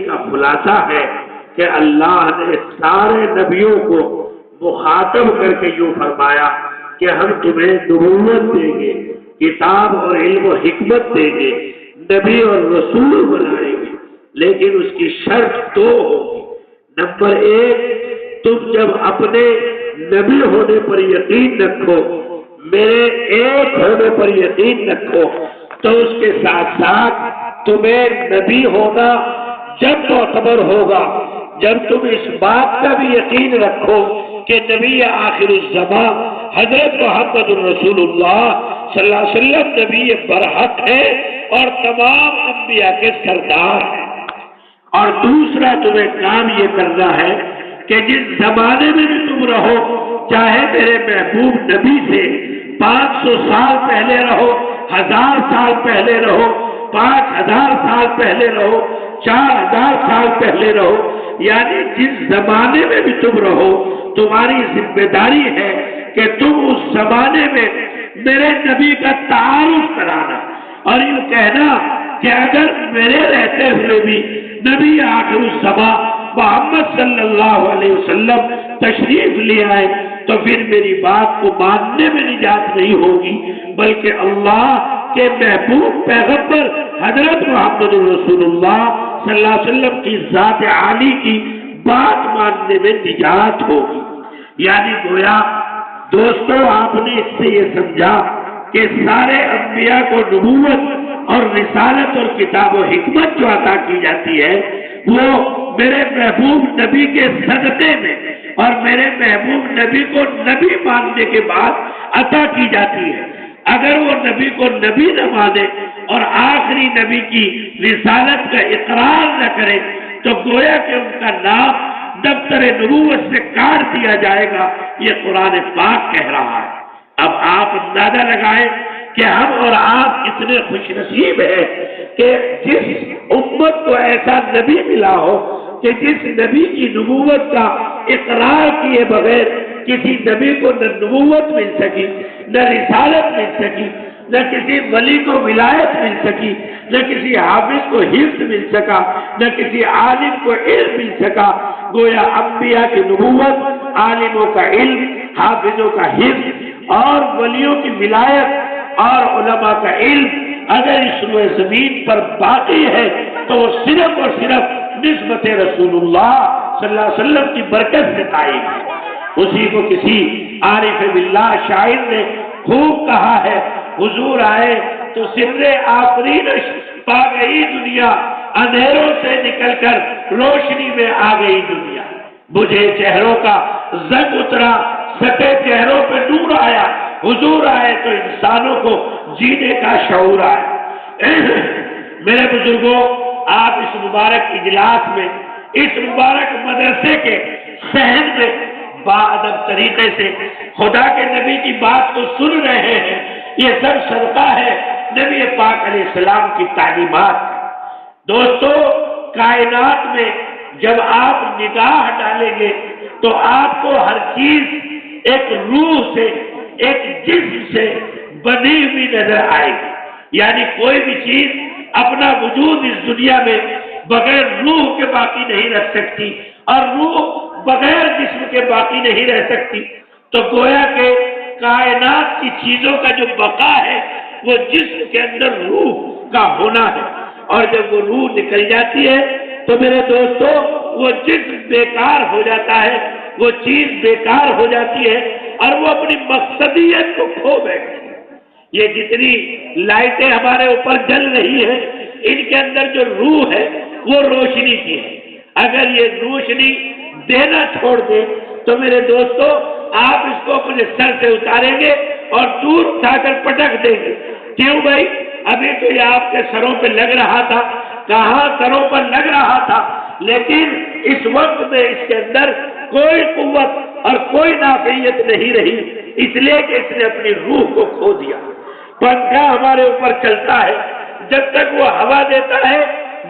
کا خلاصہ ہے کہ اللہ نے سارے نبیوں کو مخاطب کر کے یوں فرمایا کہ ہم تمہیں نبوت دیں گے، کتاب اور علم و حکمت دیں گے، نبی اور رسول بنائیں گے، لیکن اس کی شرط دو ہوگی۔ نمبر 1، تم جب اپنے نبی ہونے پر یقین رکھو، میرے ایک ہونے پر یقین رکھو، تو اس کے ساتھ ساتھ تمہیں نبی ہونا جب معتبر ہوگا جب تم اس بات کا بھی یقین رکھو کہ نبی آخر الزمان حضرت محمد رسول اللہ صلی اللہ علیہ وسلم نبی برحق ہے اور تمام انبیاء کے سردار ہیں۔ اور دوسرا تمہیں کام یہ کرنا ہے کہ جس زمانے میں بھی تم رہو، چاہے میرے محبوب نبی سے 500 سال پہلے رہو، 1000 سال پہلے رہو، 5000 سال پہلے رہو، 4000 سال پہلے رہو، یعنی جس زمانے میں بھی تم رہو، تمہاری ذمہ داری ہے کہ تم اس زمانے میں میرے نبی کا تعارف کرانا اور یوں کہنا کہ اگر میرے رہتے ہوئے بھی نبی آخر الزمان محمد صلی اللہ علیہ وسلم تشریف لے آئے تو پھر میری بات کو ماننے میں نجات نہیں ہوگی، بلکہ اللہ کے محبوب پیغمبر حضرت محمد رسول اللہ صلی اللہ علیہ وسلم کی ذات عالی کی بات ماننے میں نجات ہوگی۔ یعنی گویا دوستو آپ نے اس سے یہ سمجھا کہ سارے انبیاء کو نبوت اور رسالت اور کتاب و حکمت جو عطا کی جاتی ہے وہ میرے محبوب نبی کے صدقے میں اور میرے محبوب نبی کو نبی ماننے کے بعد عطا کی جاتی ہے۔ اگر وہ نبی کو نبی نہ مانے اور آخری نبی کی رسالت کا اقرار نہ کرے تو گویا کہ ان کا نام دفتر نبوت سے کاٹ دیا جائے گا، یہ قرآن پاک کہہ رہا ہے۔ اب آپ اندازہ لگائیں کہ ہم اور آپ اتنے خوش نصیب ہیں کہ جس امت کو ایسا نبی ملا ہو کہ جس نبی کی نبوت کا اقرار کیے بغیر کسی نبی کو نہ نبوت مل سکی، نہ رسالت مل سکی، نہ کسی ولی کو ولایت مل سکی، نہ کسی حافظ کو حفظ مل سکا، نہ کسی عالم کو علم مل سکا۔ گویا انبیاء کی نبوت، عالموں کا علم، حافظوں کا حفظ اور ولیوں کی ولایت اور علماء کا علم اگر اس روئے زمین پر باقی ہے تو وہ صرف اور صرف نسبت رسول اللہ صلی اللہ علیہ وسلم کی برکت سے قائم ہے۔ اسی کو کسی عارف باللہ شاعر نے خوب کہا ہے، حضور آئے تو سر آفرینش پا گئی دنیا، اندھیروں سے نکل کر روشنی میں آ گئی دنیا، بجھے چہروں کا زنگ اترا، سٹے چہروں پہ نور آیا، حضور آئے تو انسانوں کو جینے کا شعور آیا۔ میرے بزرگوں، آپ اس مبارک اجلاس میں، اس مبارک مدرسے کے صحن میں باادب طریقے سے خدا کے نبی کی بات کو سن رہے ہیں، یہ سب صدقہ ہے نبی پاک علیہ السلام کی تعلیمات۔ دوستو، کائنات میں جب آپ نگاہ ڈالیں گے تو آپ کو ہر چیز ایک روح سے، ایک جسم سے بنی ہوئی نظر آئے گی، یعنی کوئی بھی چیز اپنا وجود اس دنیا میں بغیر روح کے باقی نہیں رکھ سکتی اور روح بغیر جسم کے باقی نہیں رہ سکتی۔ تو گویا کہ کائنات کی چیزوں کا جو بقا ہے وہ جسم کے اندر روح کا ہونا ہے، اور جب وہ روح نکل جاتی ہے تو میرے دوستو وہ جسم بیکار ہو جاتا ہے، وہ چیز بیکار ہو جاتی ہے اور وہ اپنی مقصدیت کو کھو بیٹھتی ہے۔ یہ جتنی لائٹیں ہمارے اوپر جل رہی ہیں ان کے اندر جو روح ہے وہ روشنی کی ہے، اگر یہ روشنی دینا چھوڑ دے تو میرے دوستو آپ اس کو اپنے سر سے اتاریں گے اور دور اٹھا کر پٹک دیں گے۔ کیوں بھائی؟ ابھی تو یہ آپ کے سروں پہ لگ رہا تھا، کہاں سروں پر لگ رہا تھا، لیکن اس وقت میں اس کے اندر کوئی قوت اور کوئی نافعیت نہیں رہی، اس لیے کہ اس نے اپنی روح کو کھو دیا۔ پنکھا ہمارے اوپر چلتا ہے، جب تک وہ ہوا دیتا ہے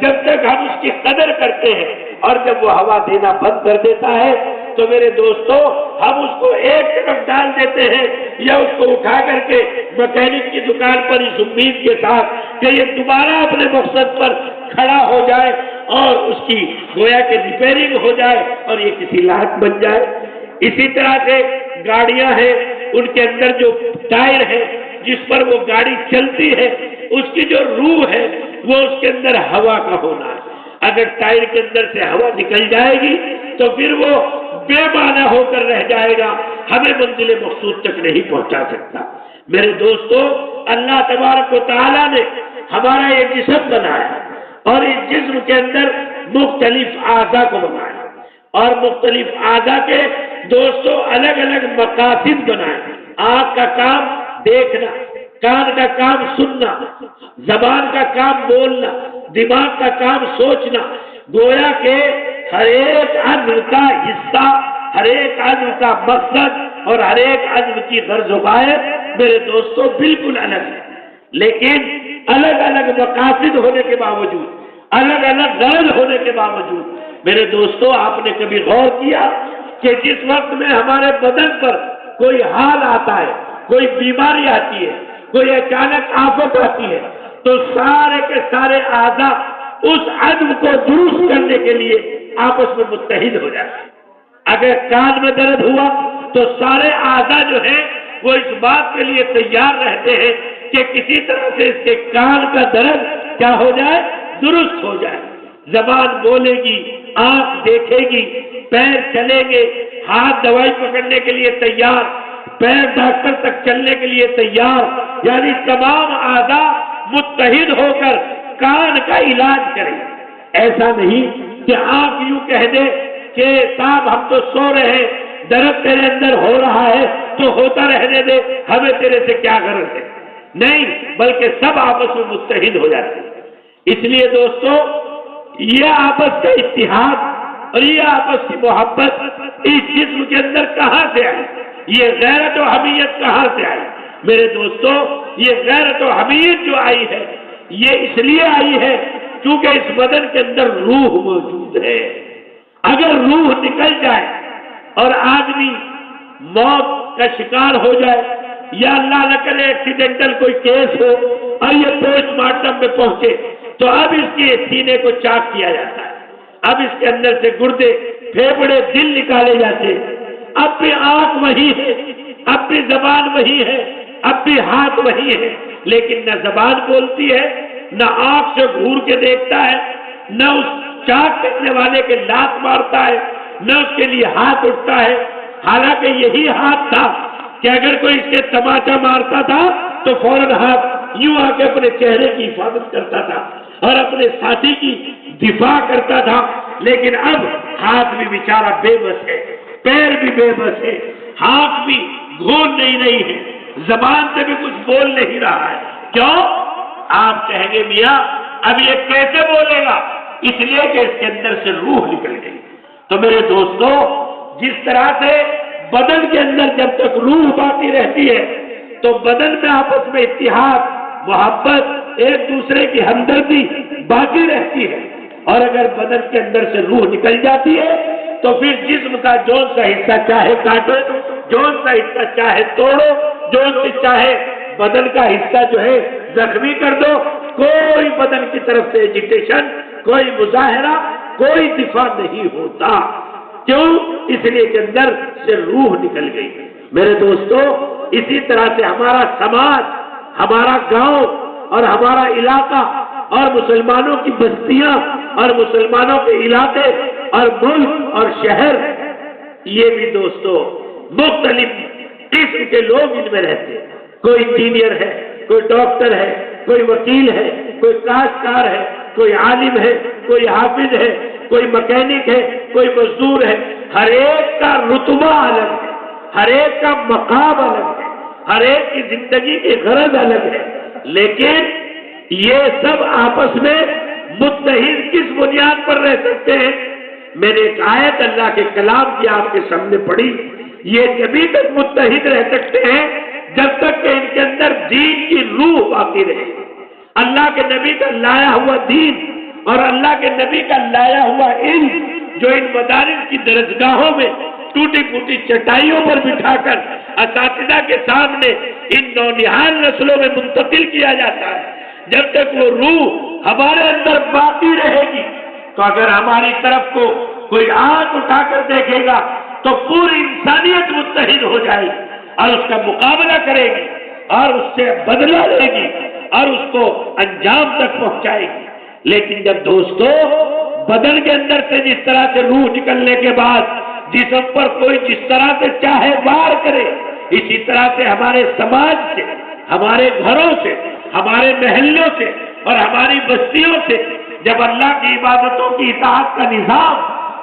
جب تک ہم اس کی قدر کرتے ہیں، اور جب وہ ہوا دینا بند کر دیتا ہے تو میرے دوستو ہم اس کو ایک طرف ڈال دیتے ہیں یا اس کو اٹھا کر کے مکینک کی دکان پر اس امید کے ساتھ کہ یہ دوبارہ اپنے مقصد پر کھڑا ہو جائے اور اس کی گویا کہ ریپیئرنگ ہو جائے اور یہ کسی لاحق بن جائے. اسی طرح سے گاڑیاں ہیں، ان کے اندر جو ٹائر ہے جس پر وہ گاڑی چلتی ہے، اس کی جو روح ہے وہ اس کے اندر ہوا کا ہونا ہے. اگر ٹائر کے اندر سے ہوا نکل جائے گی تو پھر وہ بے معنی ہو کر رہ جائے گا، ہمیں منزل مقصود تک نہیں پہنچا سکتا. میرے دوستو، اللہ تبارک و تعالیٰ نے ہمارا یہ جسم بنایا اور اس جسم کے اندر مختلف اعضاء کو بنایا اور مختلف اعضاء کے دوستو الگ الگ مقاصد بنائے. آنکھ کا کام دیکھنا، کان کا کام سننا، زبان کا کام بولنا، دماغ کا کام سوچنا. گویا کہ ہر ایک عضو کا حصہ، ہر ایک عضو کا مقصد اور ہر ایک عضو کی غرض و غایت میرے دوستوں بالکل الگ ہے. لیکن الگ الگ مقاصد ہونے کے باوجود، الگ الگ غرض ہونے کے باوجود میرے دوستوں، آپ نے کبھی غور کیا کہ جس وقت میں ہمارے بدن پر کوئی حال آتا ہے، کوئی بیماری آتی ہے، کوئی اچانک آفت آتی ہے، تو سارے کے سارے اعضاء اس عضو کو درست کرنے کے لیے آپس میں متحد ہو جاتے ہیں. اگر کان میں درد ہوا تو سارے اعضاء جو ہیں وہ اس بات کے لیے تیار رہتے ہیں کہ کسی طرح سے اس کے کان کا درد کیا ہو جائے، درست ہو جائے. زبان بولے گی، آنکھ دیکھے گی، پیر چلیں گے، ہاتھ دوائی پکڑنے کے لیے تیار، پیر ڈاکٹر تک چلنے کے لیے تیار. یعنی تمام اعضاء متحد ہو کر کان کا علاج کریں. ایسا نہیں کہ آنکھ یوں کہہ دے کہ صاحب ہم تو سو رہے ہیں، درد تیرے اندر ہو رہا ہے تو ہوتا رہنے دے، ہمیں تیرے سے کیا غرض ہے. نہیں، بلکہ سب آپس میں متحد ہو جاتے ہیں. اس لیے دوستو، یہ آپس کا اتحاد اور یہ آپس کی محبت اس جسم کے اندر کہاں سے آئی؟ یہ غیرت و حمیت کہاں سے آئی؟ میرے دوستو، یہ غیرت و حمیت جو آئی ہے یہ اس لیے آئی ہے کیونکہ اس بدن کے اندر روح موجود ہے. اگر روح نکل جائے اور آدمی موت کا شکار ہو جائے یا اللہ نہ کرے ایکسیڈنٹل کوئی کیس ہو اور یہ پوسٹ مارٹم میں پہنچے تو اب اس کے سینے کو چاک کیا جاتا ہے، اب اس کے اندر سے گردے، پھیپھڑے، دل نکالے جاتے. اب بھی آنکھ وہی ہے، اب بھی زبان وہی ہے، اب بھی ہاتھ وہی ہے، لیکن نہ زبان بولتی ہے، نہ آنکھ سے گھور کے دیکھتا ہے، نہ اس چاک کرنے والے کے لات مارتا ہے، نہ اس کے لیے ہاتھ اٹھتا ہے. حالانکہ یہی ہاتھ تھا کہ اگر کوئی اس کے تماچا مارتا تھا تو فوراً ہاتھ یوں آ کے اپنے چہرے کی حفاظت کرتا تھا اور اپنے ساتھی کی دفاع کرتا تھا. لیکن اب ہاتھ بھی بیچارہ بے بس ہے، پیر بھی بے بس ہے، ہاتھ بھی گھون نہیں رہی ہے، زبان سے بھی کچھ بول نہیں رہا ہے. کیوں؟ آپ کہیں گے میاں اب یہ کیسے بولے گا؟ اس لیے کہ اس کے اندر سے روح نکل گئی. تو میرے دوستو، جس طرح سے بدن کے اندر جب تک روح باقی رہتی ہے تو بدن میں آپس میں اتحاد، محبت، ایک دوسرے کی ہمدردی باقی رہتی ہے. اور اگر بدن کے اندر سے روح نکل جاتی ہے تو پھر جسم کا جون سا حصہ چاہے کاٹو، جون سا حصہ چاہے توڑو، جون سے چاہے بدن کا حصہ جو ہے زخمی کر دو، کوئی بدن کی طرف سے ایجیٹیشن، کوئی مظاہرہ، کوئی دفاع نہیں ہوتا. کیوں؟ اس لیے کہ اندر سے روح نکل گئی. میرے دوستو، اسی طرح سے ہمارا سماج، ہمارا گاؤں اور ہمارا علاقہ اور مسلمانوں کی بستیاں اور مسلمانوں کے علاقے اور ملک اور شہر، یہ بھی دوستو مختلف قسم کے لوگ ان میں رہتے ہیں. کوئی انجینئر ہے، کوئی ڈاکٹر ہے، کوئی وکیل ہے، کوئی کاشتکار ہے، کوئی عالم ہے، کوئی حافظ ہے، کوئی مکینک ہے، کوئی مزدور ہے. ہر ایک کا رتبہ الگ ہے، ہر ایک کا مقام الگ ہے، ہر ایک کی زندگی کی غرض الگ ہے. لیکن یہ سب آپس میں متحد کس بنیاد پر رہ سکتے ہیں؟ میں نے ایک آیت اللہ کے کلام کی آپ کے سامنے پڑھی. یہ جبھی تک متحد رہ سکتے ہیں جب تک کہ ان کے اندر دین کی روح باقی رہے. اللہ کے نبی کا لایا ہوا دین اور اللہ کے نبی کا لایا ہوا علم جو ان مدارس کی درسگاہوں میں ٹوٹی پھوٹی چٹائیوں پر بٹھا کر اساتذہ کے سامنے ان نونہال نسلوں میں منتقل کیا جاتا ہے، جب تک وہ روح ہمارے اندر باقی رہے گی تو اگر ہماری طرف کو کوئی آنکھ اٹھا کر دیکھے گا تو پوری انسانیت متحد ہو جائے گی اور اس کا مقابلہ کرے گی اور اس سے بدلہ لے گی اور اس کو انجام تک پہنچائے گی. لیکن جب دوستو بدن کے اندر سے جس طرح سے روح نکلنے کے بعد جسم پر کوئی جس طرح سے چاہے وار کرے، اسی طرح سے ہمارے سماج سے، ہمارے گھروں سے، ہمارے محلوں سے اور ہماری بستیوں سے جب اللہ کی عبادتوں کی اطاعت کا نظام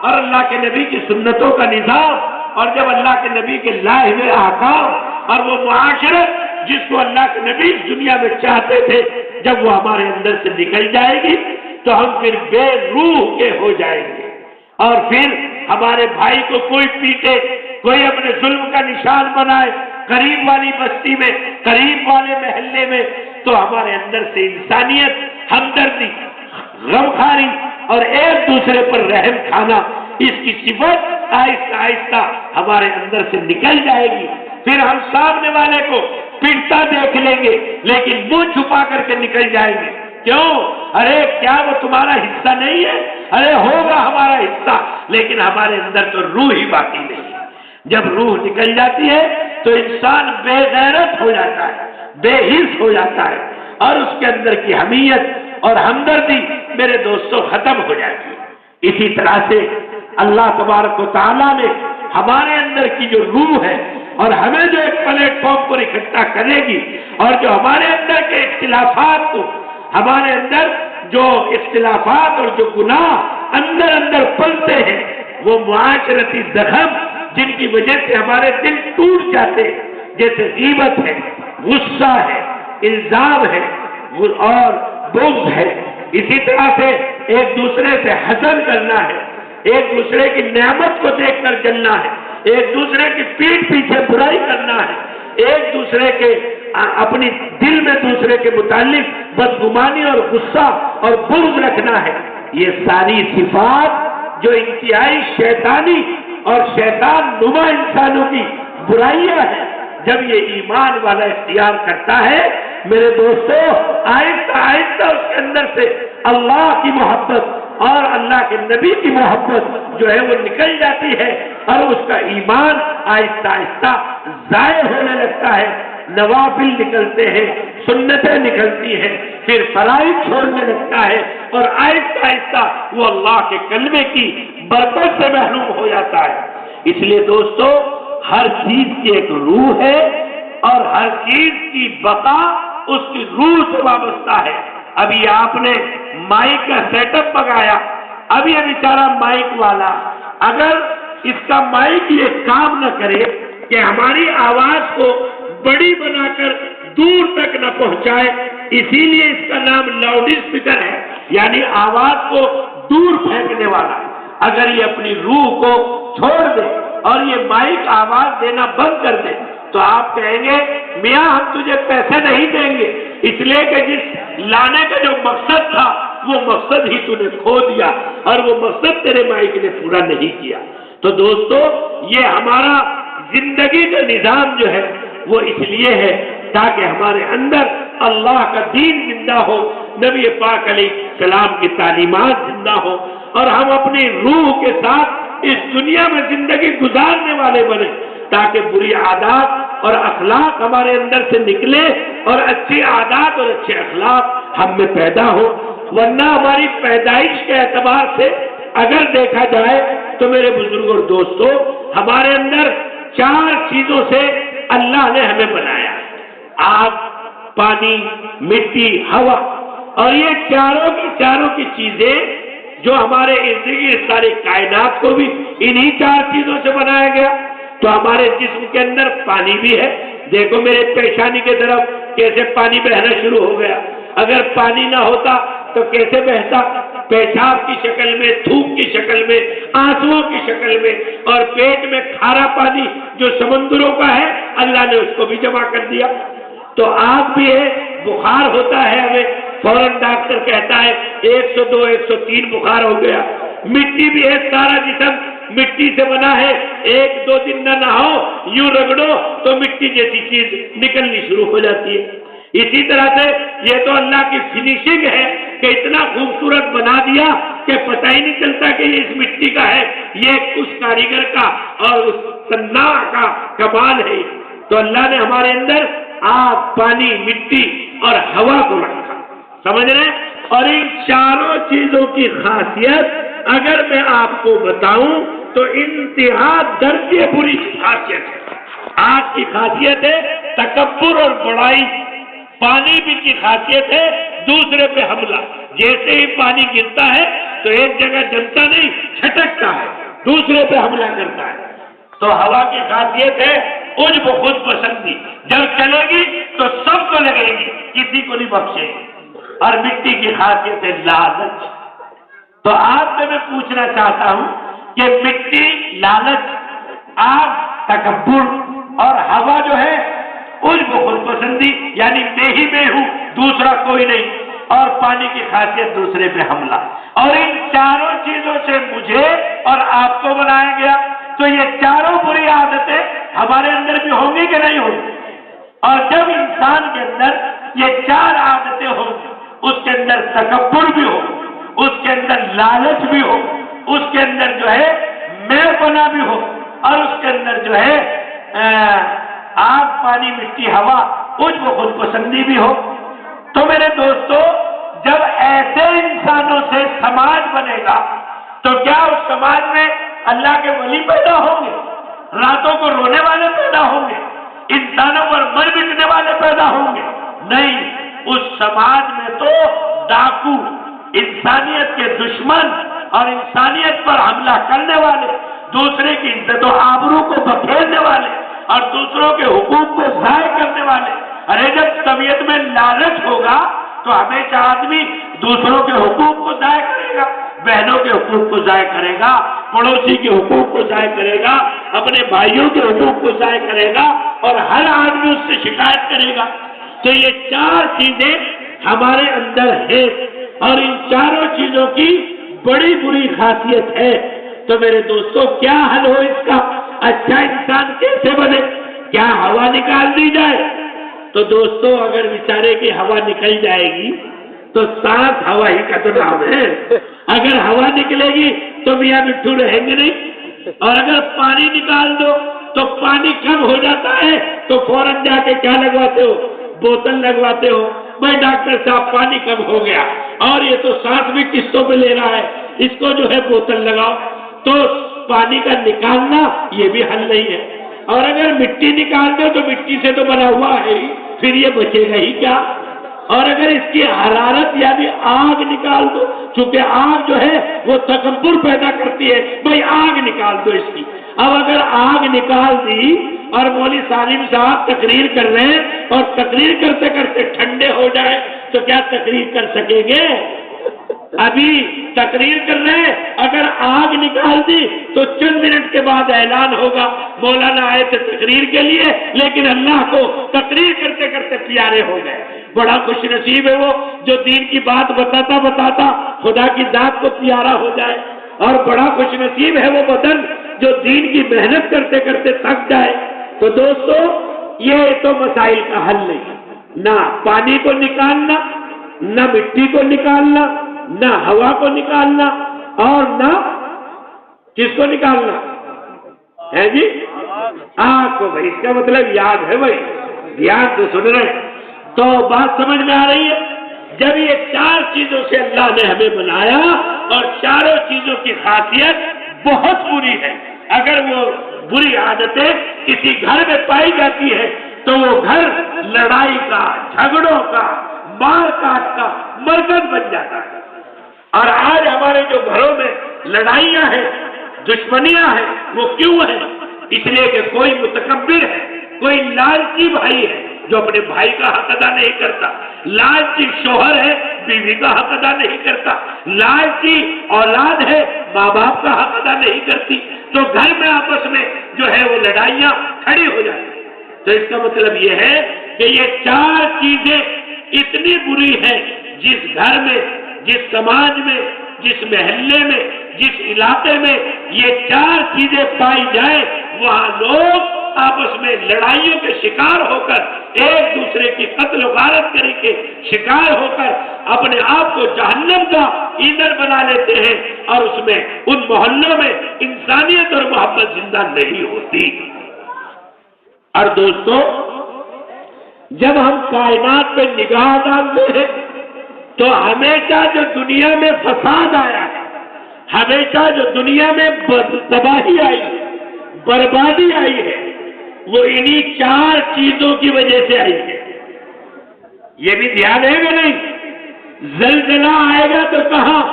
اور اللہ کے نبی کی سنتوں کا نظام اور جب اللہ کے نبی کے لائے ہوئے احکام اور وہ معاشرت جس کو اللہ کے نبی اس دنیا میں چاہتے تھے جب وہ ہمارے اندر سے نکل جائے گی تو ہم پھر بے روح کے ہو جائیں گے. اور پھر ہمارے بھائی کو کوئی پیٹے، کوئی اپنے ظلم کا نشان بنائے قریب والی بستی میں، قریب والے محلے میں، تو ہمارے اندر سے انسانیت، ہمدردی، غمخواری اور ایک دوسرے پر رحم کھانا، اس کی صفت آہستہ آہستہ ہمارے اندر سے نکل جائے گی. پھر ہم سامنے والے کو پیٹتا دیکھ لیں گے لیکن منہ چھپا کر کے نکل جائیں گے. کیوں؟ ارے کیا وہ تمہارا حصہ نہیں ہے؟ ارے ہوگا ہمارا حصہ، لیکن ہمارے اندر تو روح ہی باقی نہیں ہے. جب روح نکل جاتی ہے تو انسان بے غیرت ہو جاتا ہے، بے حس ہو جاتا ہے اور اس کے اندر کی حمیت اور ہمدردی میرے دوستوں ختم ہو جاتی ہے. اسی طرح سے اللہ تبارک و تعالیٰ نے ہمارے اندر کی جو روح ہے اور ہمیں جو ایک پلیٹ فارم پر اکٹھا کرے گی اور جو ہمارے اندر کے اختلافات کو، ہمارے اندر جو اختلافات اور جو گناہ اندر پلتے ہیں، وہ معاشرتی زخم جن کی وجہ سے ہمارے دل ٹوٹ جاتے ہیں، جیسے غیبت ہے، غصہ ہے، الزام ہے اور بغض ہے. اسی طرح سے ایک دوسرے سے حسد کرنا ہے، ایک دوسرے کی نعمت کو دیکھ کر جلنا ہے، ایک دوسرے کی پیٹھ پیچھے برائی کرنا ہے، ایک دوسرے کے اپنی دل میں دوسرے کے متعلق بدگمانی اور غصہ اور بغض رکھنا ہے. یہ ساری صفات جو انتہائی شیطانی اور شیطان نما انسانوں کی برائیاں ہیں، جب یہ ایمان والا اختیار کرتا ہے میرے دوستو، آہستہ آہستہ اس کے اندر سے اللہ کی محبت اور اللہ کے نبی کی محبت جو ہے وہ نکل جاتی ہے اور اس کا ایمان آہستہ آہستہ ضائع ہونے لگتا ہے. نوافل نکلتے ہیں، سنتیں نکلتی ہیں، پھر فرائض چھوڑنے لگتا ہے اور آہستہ آہستہ وہ اللہ کے کلمے کی برکت سے محروم ہو جاتا ہے. اس لیے دوستو، ہر چیز کی ایک روح ہے اور ہر چیز کی بقا اس کی روح سے وابستہ ہے. ابھی آپ نے مائک کا سیٹ اپ منگایا، اب یہ بیچارہ مائک والا اگر اس کا مائک یہ کام نہ کرے کہ ہماری آواز کو بڑی بنا کر دور تک نہ پہنچائے، اسی لیے اس کا نام لاؤڈ اسپیکر ہے، یعنی آواز کو دور پھینکنے والا. اگر یہ اپنی روح کو چھوڑ دے اور یہ مائک آواز دینا بند کر دے تو آپ کہیں گے میاں ہم تجھے پیسے نہیں دیں گے، اس لیے کہ جس لانے کا جو مقصد تھا وہ مقصد ہی تو نے کھو دیا اور وہ مقصد تیرے مائک نے پورا نہیں کیا. تو دوستو، یہ ہمارا زندگی کا نظام جو ہے وہ اس لیے ہے تاکہ ہمارے اندر اللہ کا دین زندہ ہو، نبی پاک علیہ السلام کی تعلیمات زندہ ہو اور ہم اپنی روح کے ساتھ اس دنیا میں زندگی گزارنے والے بنے، تاکہ بری عادات اور اخلاق ہمارے اندر سے نکلے اور اچھی عادات اور اچھے اخلاق ہم میں پیدا ہو. ورنہ ہماری پیدائش کے اعتبار سے اگر دیکھا جائے تو میرے بزرگ اور دوستوں، ہمارے اندر 4 چیزوں سے اللہ نے ہمیں بنایا: آگ، پانی، مٹی، ہوا. اور یہ چاروں کی چیزیں جو ہمارے ارد گرد ساری کائنات کو بھی انہی 4 چیزوں سے بنایا گیا. تو ہمارے جسم کے اندر پانی بھی ہے، دیکھو میرے پیشانی کی طرف کیسے پانی بہنا شروع ہو گیا. اگر پانی نہ ہوتا تو کیسے بہتا؟ پیشاب کی شکل میں، تھوک کی شکل میں، آنسوؤں کی شکل میں، اور پیٹ میں کھارا پانی جو سمندروں کا ہے اللہ نے اس کو بھی جمع کر دیا. تو آگ بھی ہے، بخار ہوتا ہے ہمیں، فوراً ڈاکٹر کہتا ہے 102 103 بخار ہو گیا. مٹی بھی ہے، سارا جسم مٹی سے بنا ہے، 1-2 دن نہ نہاؤ یوں رگڑو تو مٹی جیسی چیز نکلنی شروع ہو جاتی ہے. اسی طرح سے یہ تو اللہ کی فنیشنگ ہے کہ اتنا خوبصورت بنا دیا کہ پتہ ہی نہیں چلتا کہ یہ اس مٹی کا ہے، یہ اس کاریگر کا اور اس صناع کا کمال ہے۔ تو اللہ نے ہمارے اندر آگ، پانی، مٹی اور ہوا کو رکھا، سمجھ رہے ہیں؟ اور ان چاروں چیزوں کی خاصیت اگر میں آپ کو بتاؤں تو انتہا درجے بری خاصیت ہے۔ آگ کی خاصیت ہے تکبر اور بڑائی، پانی بھی کی خاصیت ہے دوسرے پہ حملہ، جیسے ہی پانی گرتا ہے تو ایک جگہ جمتا نہیں، چھٹکتا ہے، دوسرے پہ حملہ کرتا ہے۔ تو ہوا کی خاصیت ہے عجب، خود پسندی، جب چلے گی تو سب کو لگے گی، کسی کو نہیں بخشے گی۔ اور مٹی کی خاصیت ہے لالچ۔ تو آپ سے میں پوچھنا چاہتا ہوں کہ مٹی لالچ، آگ تکبر، اور ہوا جو ہے عجب خود پسندی، یعنی میں ہوں، دوسرا کوئی نہیں، اور پانی کی خاصیت دوسرے پہ حملہ۔ اور ان چاروں چیزوں سے مجھے اور آپ کو بنایا گیا، تو یہ چاروں بری عادتیں ہمارے اندر بھی ہوں گی کہ نہیں ہوں گی؟ اور جب انسان کے اندر یہ چار عادتیں ہوں گی، اس کے اندر تکبر بھی ہو، اس کے اندر لالچ بھی ہو، اس کے اندر جو ہے میں پنا بھی ہو، اور اس کے اندر جو ہے آگ، پانی، مٹی، ہوا، عجب خود پسندی بھی ہو، تو میرے دوستو جب ایسے انسانوں سے سماج بنے گا تو کیا اس سماج میں اللہ کے ولی پیدا ہوں گے؟ راتوں کو رونے والے پیدا ہوں گے؟ انسانوں پر مر مٹنے والے پیدا ہوں گے؟ نہیں، اس سماج میں تو ڈاکو، انسانیت کے دشمن اور انسانیت پر حملہ کرنے والے، دوسرے کی عزت و آبرو کو بکھیرنے والے اور دوسروں کے حقوق کو ضائع کرنے والے۔ ارے جب طبیعت میں لالچ ہوگا تو ہمیشہ آدمی دوسروں کے حقوق کو ضائع کرے گا، بہنوں کے حقوق کو ضائع کرے گا، پڑوسی کے حقوق کو ضائع کرے گا، اپنے بھائیوں کے حقوق کو ضائع کرے گا، اور ہر آدمی اس سے شکایت کرے گا۔ تو یہ چار چیزیں ہمارے اندر ہیں، اور ان چاروں چیزوں کی بڑی بری خاصیت ہے۔ تو میرے دوستو کیا حل ہو اس کا؟ اچھا انسان کیسے بنے؟ کیا ہوا نکال دی جائے؟ تو دوستو اگر بیچارے کی ہوا نکل جائے گی تو سانس ہوا ہی کا تو نام ہے۔ اگر ہوا نکلے گی تو میاں مٹھو رہیں گے نہیں، اور اگر پانی نکال دو تو پانی کم ہو جاتا ہے تو فوراً جا کے کیا لگواتے ہو؟ بوتل لگواتے ہو، بھائی ڈاکٹر صاحب پانی کم ہو گیا، اور یہ تو سانس بھی قسطوں پہ لے رہا ہے، اس کو جو ہے بوتل لگاؤ۔ تو پانی کا نکالنا یہ بھی حل نہیں ہے۔ اور اگر مٹی نکال دو تو مٹی سے تو بنا ہوا ہے ہی، پھر یہ بچے گا ہی کیا؟ اور اگر اس کی حرارت یعنی آگ نکال دو، چونکہ آگ جو ہے وہ تکبر پیدا کرتی ہے، بھائی آگ نکال دو اس کی۔ اب اگر آگ نکال دی اور مولوی سالم صاحب تقریر کر رہے ہیں اور تقریر کرتے کرتے ٹھنڈے ہو جائے تو کیا تقریر کر سکیں گے؟ ابھی تقریر کر رہے ہیں، اگر آگ نکال دی تو چند منٹ کے بعد اعلان ہوگا مولانا آئے تھے تقریر کے لیے لیکن اللہ کو تقریر کرتے کرتے پیارے ہو گئے۔ بڑا خوش نصیب ہے وہ جو دین کی بات بتاتا بتاتا خدا کی ذات کو پیارا ہو جائے، اور بڑا خوش نصیب ہے وہ بدن جو دین کی محنت کرتے کرتے تھک جائے۔ تو دوستو یہ تو مسائل کا حل نہیں، نہ پانی کو نکالنا، نہ مٹی کو نکالنا، نہ ہوا کو نکالنا، اور نہ کس کو نکالنا ہے جی؟ آگ کو۔ بھائی اس کا مطلب یاد ہے، بھائی یاد تو سن رہے ہیں، تو بات سمجھ میں آ رہی ہے؟ جب یہ چار چیزوں سے اللہ نے ہمیں بنایا اور چاروں چیزوں کی خاصیت بہت بری ہے، اگر وہ بری عادتیں کسی گھر میں پائی جاتی ہے تو وہ گھر لڑائی کا، جھگڑوں کا، مار کاٹ کا مرکز بن جاتا ہے۔ اور آج ہمارے جو گھروں میں لڑائیاں ہیں، دشمنیاں ہیں، وہ کیوں ہیں؟ اس لیے کہ کوئی متکبر ہے، کوئی لالچی بھائی ہے جو اپنے بھائی کا حق ادا نہیں کرتا، لالچی شوہر ہے بیوی کا حق ادا نہیں کرتا، لالچی اولاد ہے ماں باپ کا حق ادا نہیں کرتی، تو گھر میں آپس میں جو ہے وہ لڑائیاں کھڑی ہو جاتی۔ تو اس کا مطلب یہ ہے کہ یہ چار چیزیں اتنی بری ہیں، جس گھر میں، جس سماج میں، جس محلے میں، جس علاقے میں یہ چار چیزیں پائی جائیں وہاں لوگ آپس میں لڑائیوں کے شکار ہو کر ایک دوسرے کی قتل و غارت کرنے کے شکار ہو کر اپنے آپ کو جہنم کا ایندھن بنا لیتے ہیں، اور اس میں ان محلوں میں انسانیت اور محبت زندہ نہیں ہوتی۔ اور دوستو، جب ہم کائنات پہ نگاہ ڈالتے ہیں تو ہمیشہ جو دنیا میں فساد آیا ہے، ہمیشہ جو دنیا میں تباہی آئی ہے، بربادی آئی ہے، وہ انہی 4 چیزوں کی وجہ سے آئی ہے۔ یہ بھی دھیان ہے کہ نہیں؟ زلزلہ آئے گا تو کہاں؟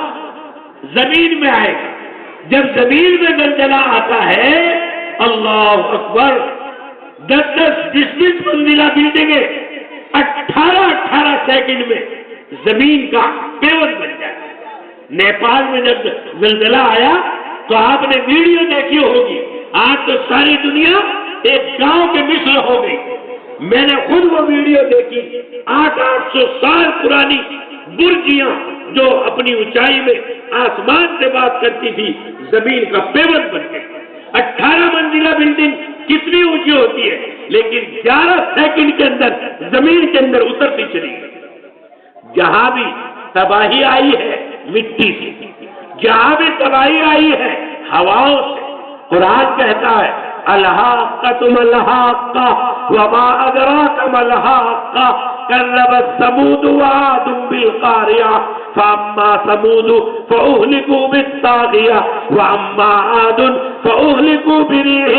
زمین میں آئے گا۔ جب زمین میں زلزلہ آتا ہے، اللہ اکبر، 10-10 20 منزلہ بلڈنگیں 18 سیکنڈ میں زمین کا پیون بن جائے۔ نیپال میں جب زلزلہ آیا تو آپ نے ویڈیو دیکھی ہوگی، آج تو ساری دنیا ایک گاؤں کے مثل ہو گئی۔ میں نے خود وہ ویڈیو دیکھی، 800 سال پرانی برجیاں جو اپنی اونچائی میں آسمان سے بات کرتی تھی، زمین کا پیون بن گئی۔ 18 منزلہ بلڈنگ کتنی اونچی ہوتی ہے، لیکن 11 سیکنڈ کے اندر زمین کے اندر اترتی چلی گئی۔ جہاں بھی تباہی آئی ہے مٹی سے، جہاں بھی تباہی آئی ہے ہواؤں سے۔ قرآن کہتا ہے الحاقۃ ما الحاقۃ وما ادراک ما الحاقۃ كذبت ثمود وعاد بالقارعة فأما ثمود فأهلكوا بالطاغية وأما عاد فأهلكوا بريح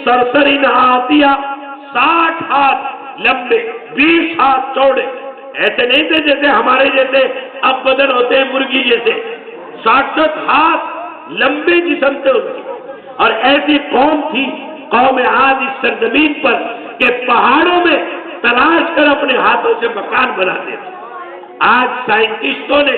صرصر عاتية۔ 60 ہاتھ لمبے، 20 ہاتھ چوڑے، ایسے نہیں تھے جیسے ہمارے جیسے اب بدن ہوتے ہیں مرغی جیسے، 60 ہاتھ لمبے جسم تھے ان کی۔ اور ایسی قوم تھی قوم عاد اس سرزمین پر کہ پہاڑوں میں تلاش کر اپنے ہاتھوں سے مکان بناتے تھے۔ آج سائنٹسٹوں نے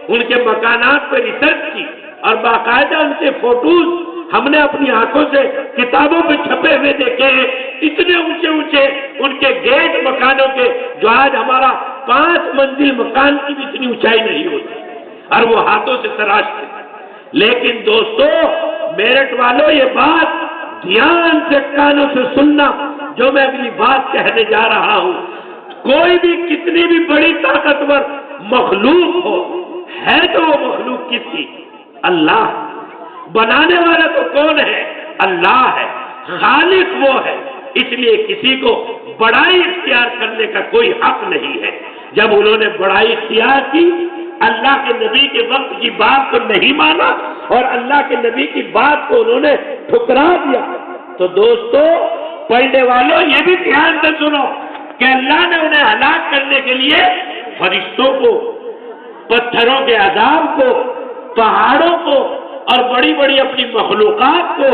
ان کے مکانات پہ ریسرچ کی اور باقاعدہ ان کے فوٹوز ہم نے اپنی آنکھوں سے کتابوں پہ چھپے ہوئے دیکھے ہیں۔ اتنے اونچے اونچے ان کے گیٹ مکانوں کے، جو آج ہمارا 5 منزل مکان کی بھی اتنی اونچائی نہیں ہوتی، اور وہ ہاتھوں سے تراشتے تھے۔ لیکن دوستو، میرٹھ والوں، یہ بات دھیان سے کانوں سے سننا جو میں اگلی بات کہنے جا رہا ہوں۔ کوئی بھی کتنی بھی بڑی طاقتور مخلوق ہو، ہے تو وہ مخلوق کس کی؟ اللہ۔ بنانے والا تو کون ہے؟ اللہ ہے، خالق وہ ہے۔ اس لیے کسی کو بڑائی اختیار کرنے کا کوئی حق نہیں ہے۔ جب انہوں نے بڑائی اختیار کی، اللہ کے نبی کے وقت کی بات کو نہیں مانا اور اللہ کے نبی کی بات کو انہوں نے ٹھکرا دیا، تو دوستو پڑھنے والوں یہ بھی دھیان سے سنو کہ اللہ نے انہیں ہلاک کرنے کے لیے فرشتوں کو، پتھروں کے عذاب کو، پہاڑوں کو اور بڑی بڑی اپنی مخلوقات کو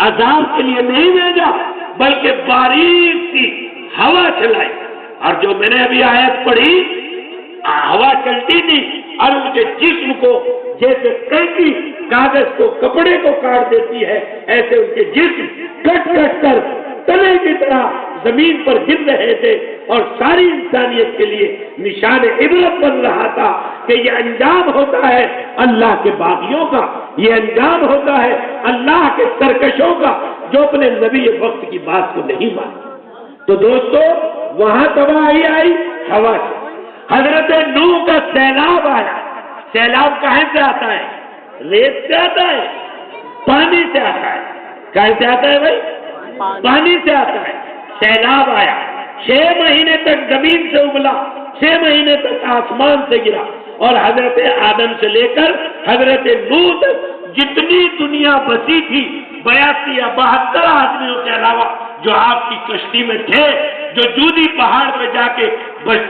عذاب کے لیے نہیں بھیجا، بلکہ باریک سی ہوا چلائی۔ اور جو میں نے ابھی آیت پڑھی، ہوا چلتی تھی اور ان کے جسم کو جیسے کینچی کاغذ کو، کپڑے کو کاٹ دیتی ہے، ایسے ان کے جسم کٹ کٹ کر تلے کی طرح زمین پر گر رہے تھے، اور ساری انسانیت کے لیے نشان عبرت بن رہا تھا کہ یہ انجام ہوتا ہے اللہ کے باغیوں کا، یہ انجام ہوتا ہے اللہ کے سرکشوں کا جو اپنے نبی وقت کی بات کو نہیں مانتے۔ تو دوستو، وہاں تباہی آئی ہوا سے۔ حضرت نوح کا سیلاب آیا۔ سیلاب کہاں سے آتا ہے؟ ریت سے آتا ہے، پانی سے آتا ہے۔ کہاں سے آتا ہے بھائی؟ پانی سے آتا ہے۔ سیلاب آیا، 6 مہینے تک زمین سے ابلا، 6 مہینے تک آسمان سے گرا، اور حضرت آدم سے لے کر حضرت نوح تک جتنی دنیا بسی تھی، 82 یا 72 آدمیوں کے علاوہ جو آپ کی کشتی میں تھے، جو جودی پہاڑ پہ جا کے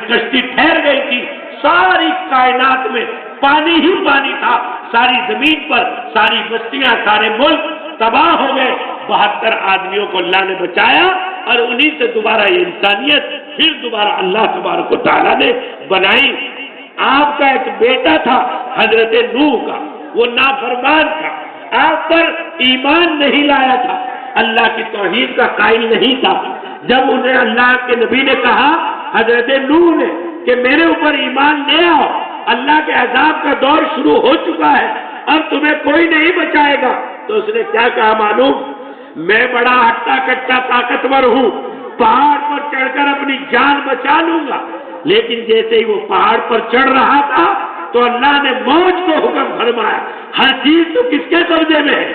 کشتی ٹھہر گئی تھی، ساری کائنات میں پانی ہی پانی تھا۔ ساری زمین پر ساری بستیاں، سارے ملک تباہ ہو گئے۔ 72 آدمیوں کو اللہ نے بچایا، اور انہی سے دوبارہ یہ انسانیت پھر دوبارہ اللہ تبارک و تعالیٰ نے بنائی۔ آپ کا ایک بیٹا تھا حضرت نوح کا، وہ نافرمان تھا، آپ پر ایمان نہیں لایا تھا، اللہ کی توحید کا قائل نہیں تھا۔ جب انہیں اللہ کے نبی نے کہا، حضرت نوح نے، کہ میرے اوپر ایمان لے آؤ، اللہ کے عذاب کا دور شروع ہو چکا ہے، اب تمہیں کوئی نہیں بچائے گا، تو اس نے کیا کہا معلوم؟ میں بڑا ہٹا کٹا طاقتور ہوں، پہاڑ پر چڑھ کر اپنی جان بچا لوں گا. لیکن جیسے ہی وہ پہاڑ پر چڑھ رہا تھا تو اللہ نے موج کو حکم فرمایا. ہر چیز تو کس کے قبضے میں ہے؟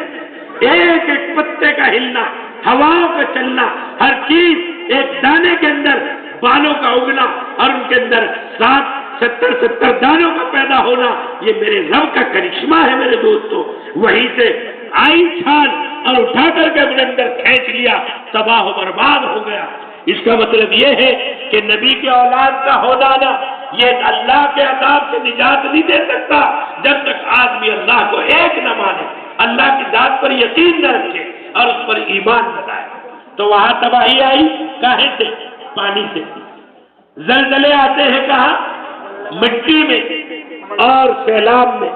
ایک ایک پتے کا ہلنا، ہواؤں کا چلنا، ہر چیز ایک دانے کے اندر بالوں کا اگنا اور ان کے اندر 70 دانوں کا پیدا ہونا، یہ میرے رب کا کرشمہ ہے میرے دوستوں. وہیں سے آئی چھال اور اٹھا کر کے اپنے اندر کھینچ لیا، تباہ و برباد ہو گیا. اس کا مطلب یہ ہے کہ نبی کے اولاد کا ہونا نا یہ اللہ کے عذاب سے نجات نہیں دے سکتا جب تک آدمی اللہ کو ایک نہ مانے، اللہ کی ذات پر یقین نہ رکھے اور اس پر ایمان نہ لائے. تو وہاں تباہی آئی کہاں سے؟ پانی سے. زلزلے آتے ہیں کہاں؟ مٹی میں اور سیلاب میں.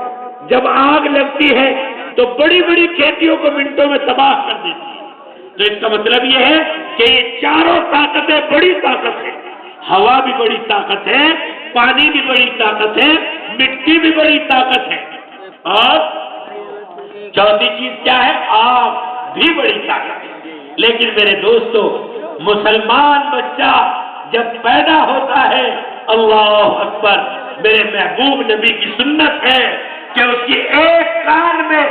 جب آگ لگتی ہے تو بڑی بڑی کھیتیوں کو منٹوں میں تباہ کر دیتی ہے. تو اس کا مطلب یہ ہے کہ یہ چاروں طاقتیں بڑی طاقت ہے. ہوا بھی بڑی طاقت ہے، پانی بھی بڑی طاقت ہے، مٹی بھی بڑی طاقت ہے، اور چوتھی چیز کیا ہے؟ آگ بھی بڑی طاقت ہے. لیکن میرے دوستو، مسلمان بچہ جب پیدا ہوتا ہے، اللہ اکبر، میرے محبوب نبی کی سنت ہے کہ اس کی ایک کان میں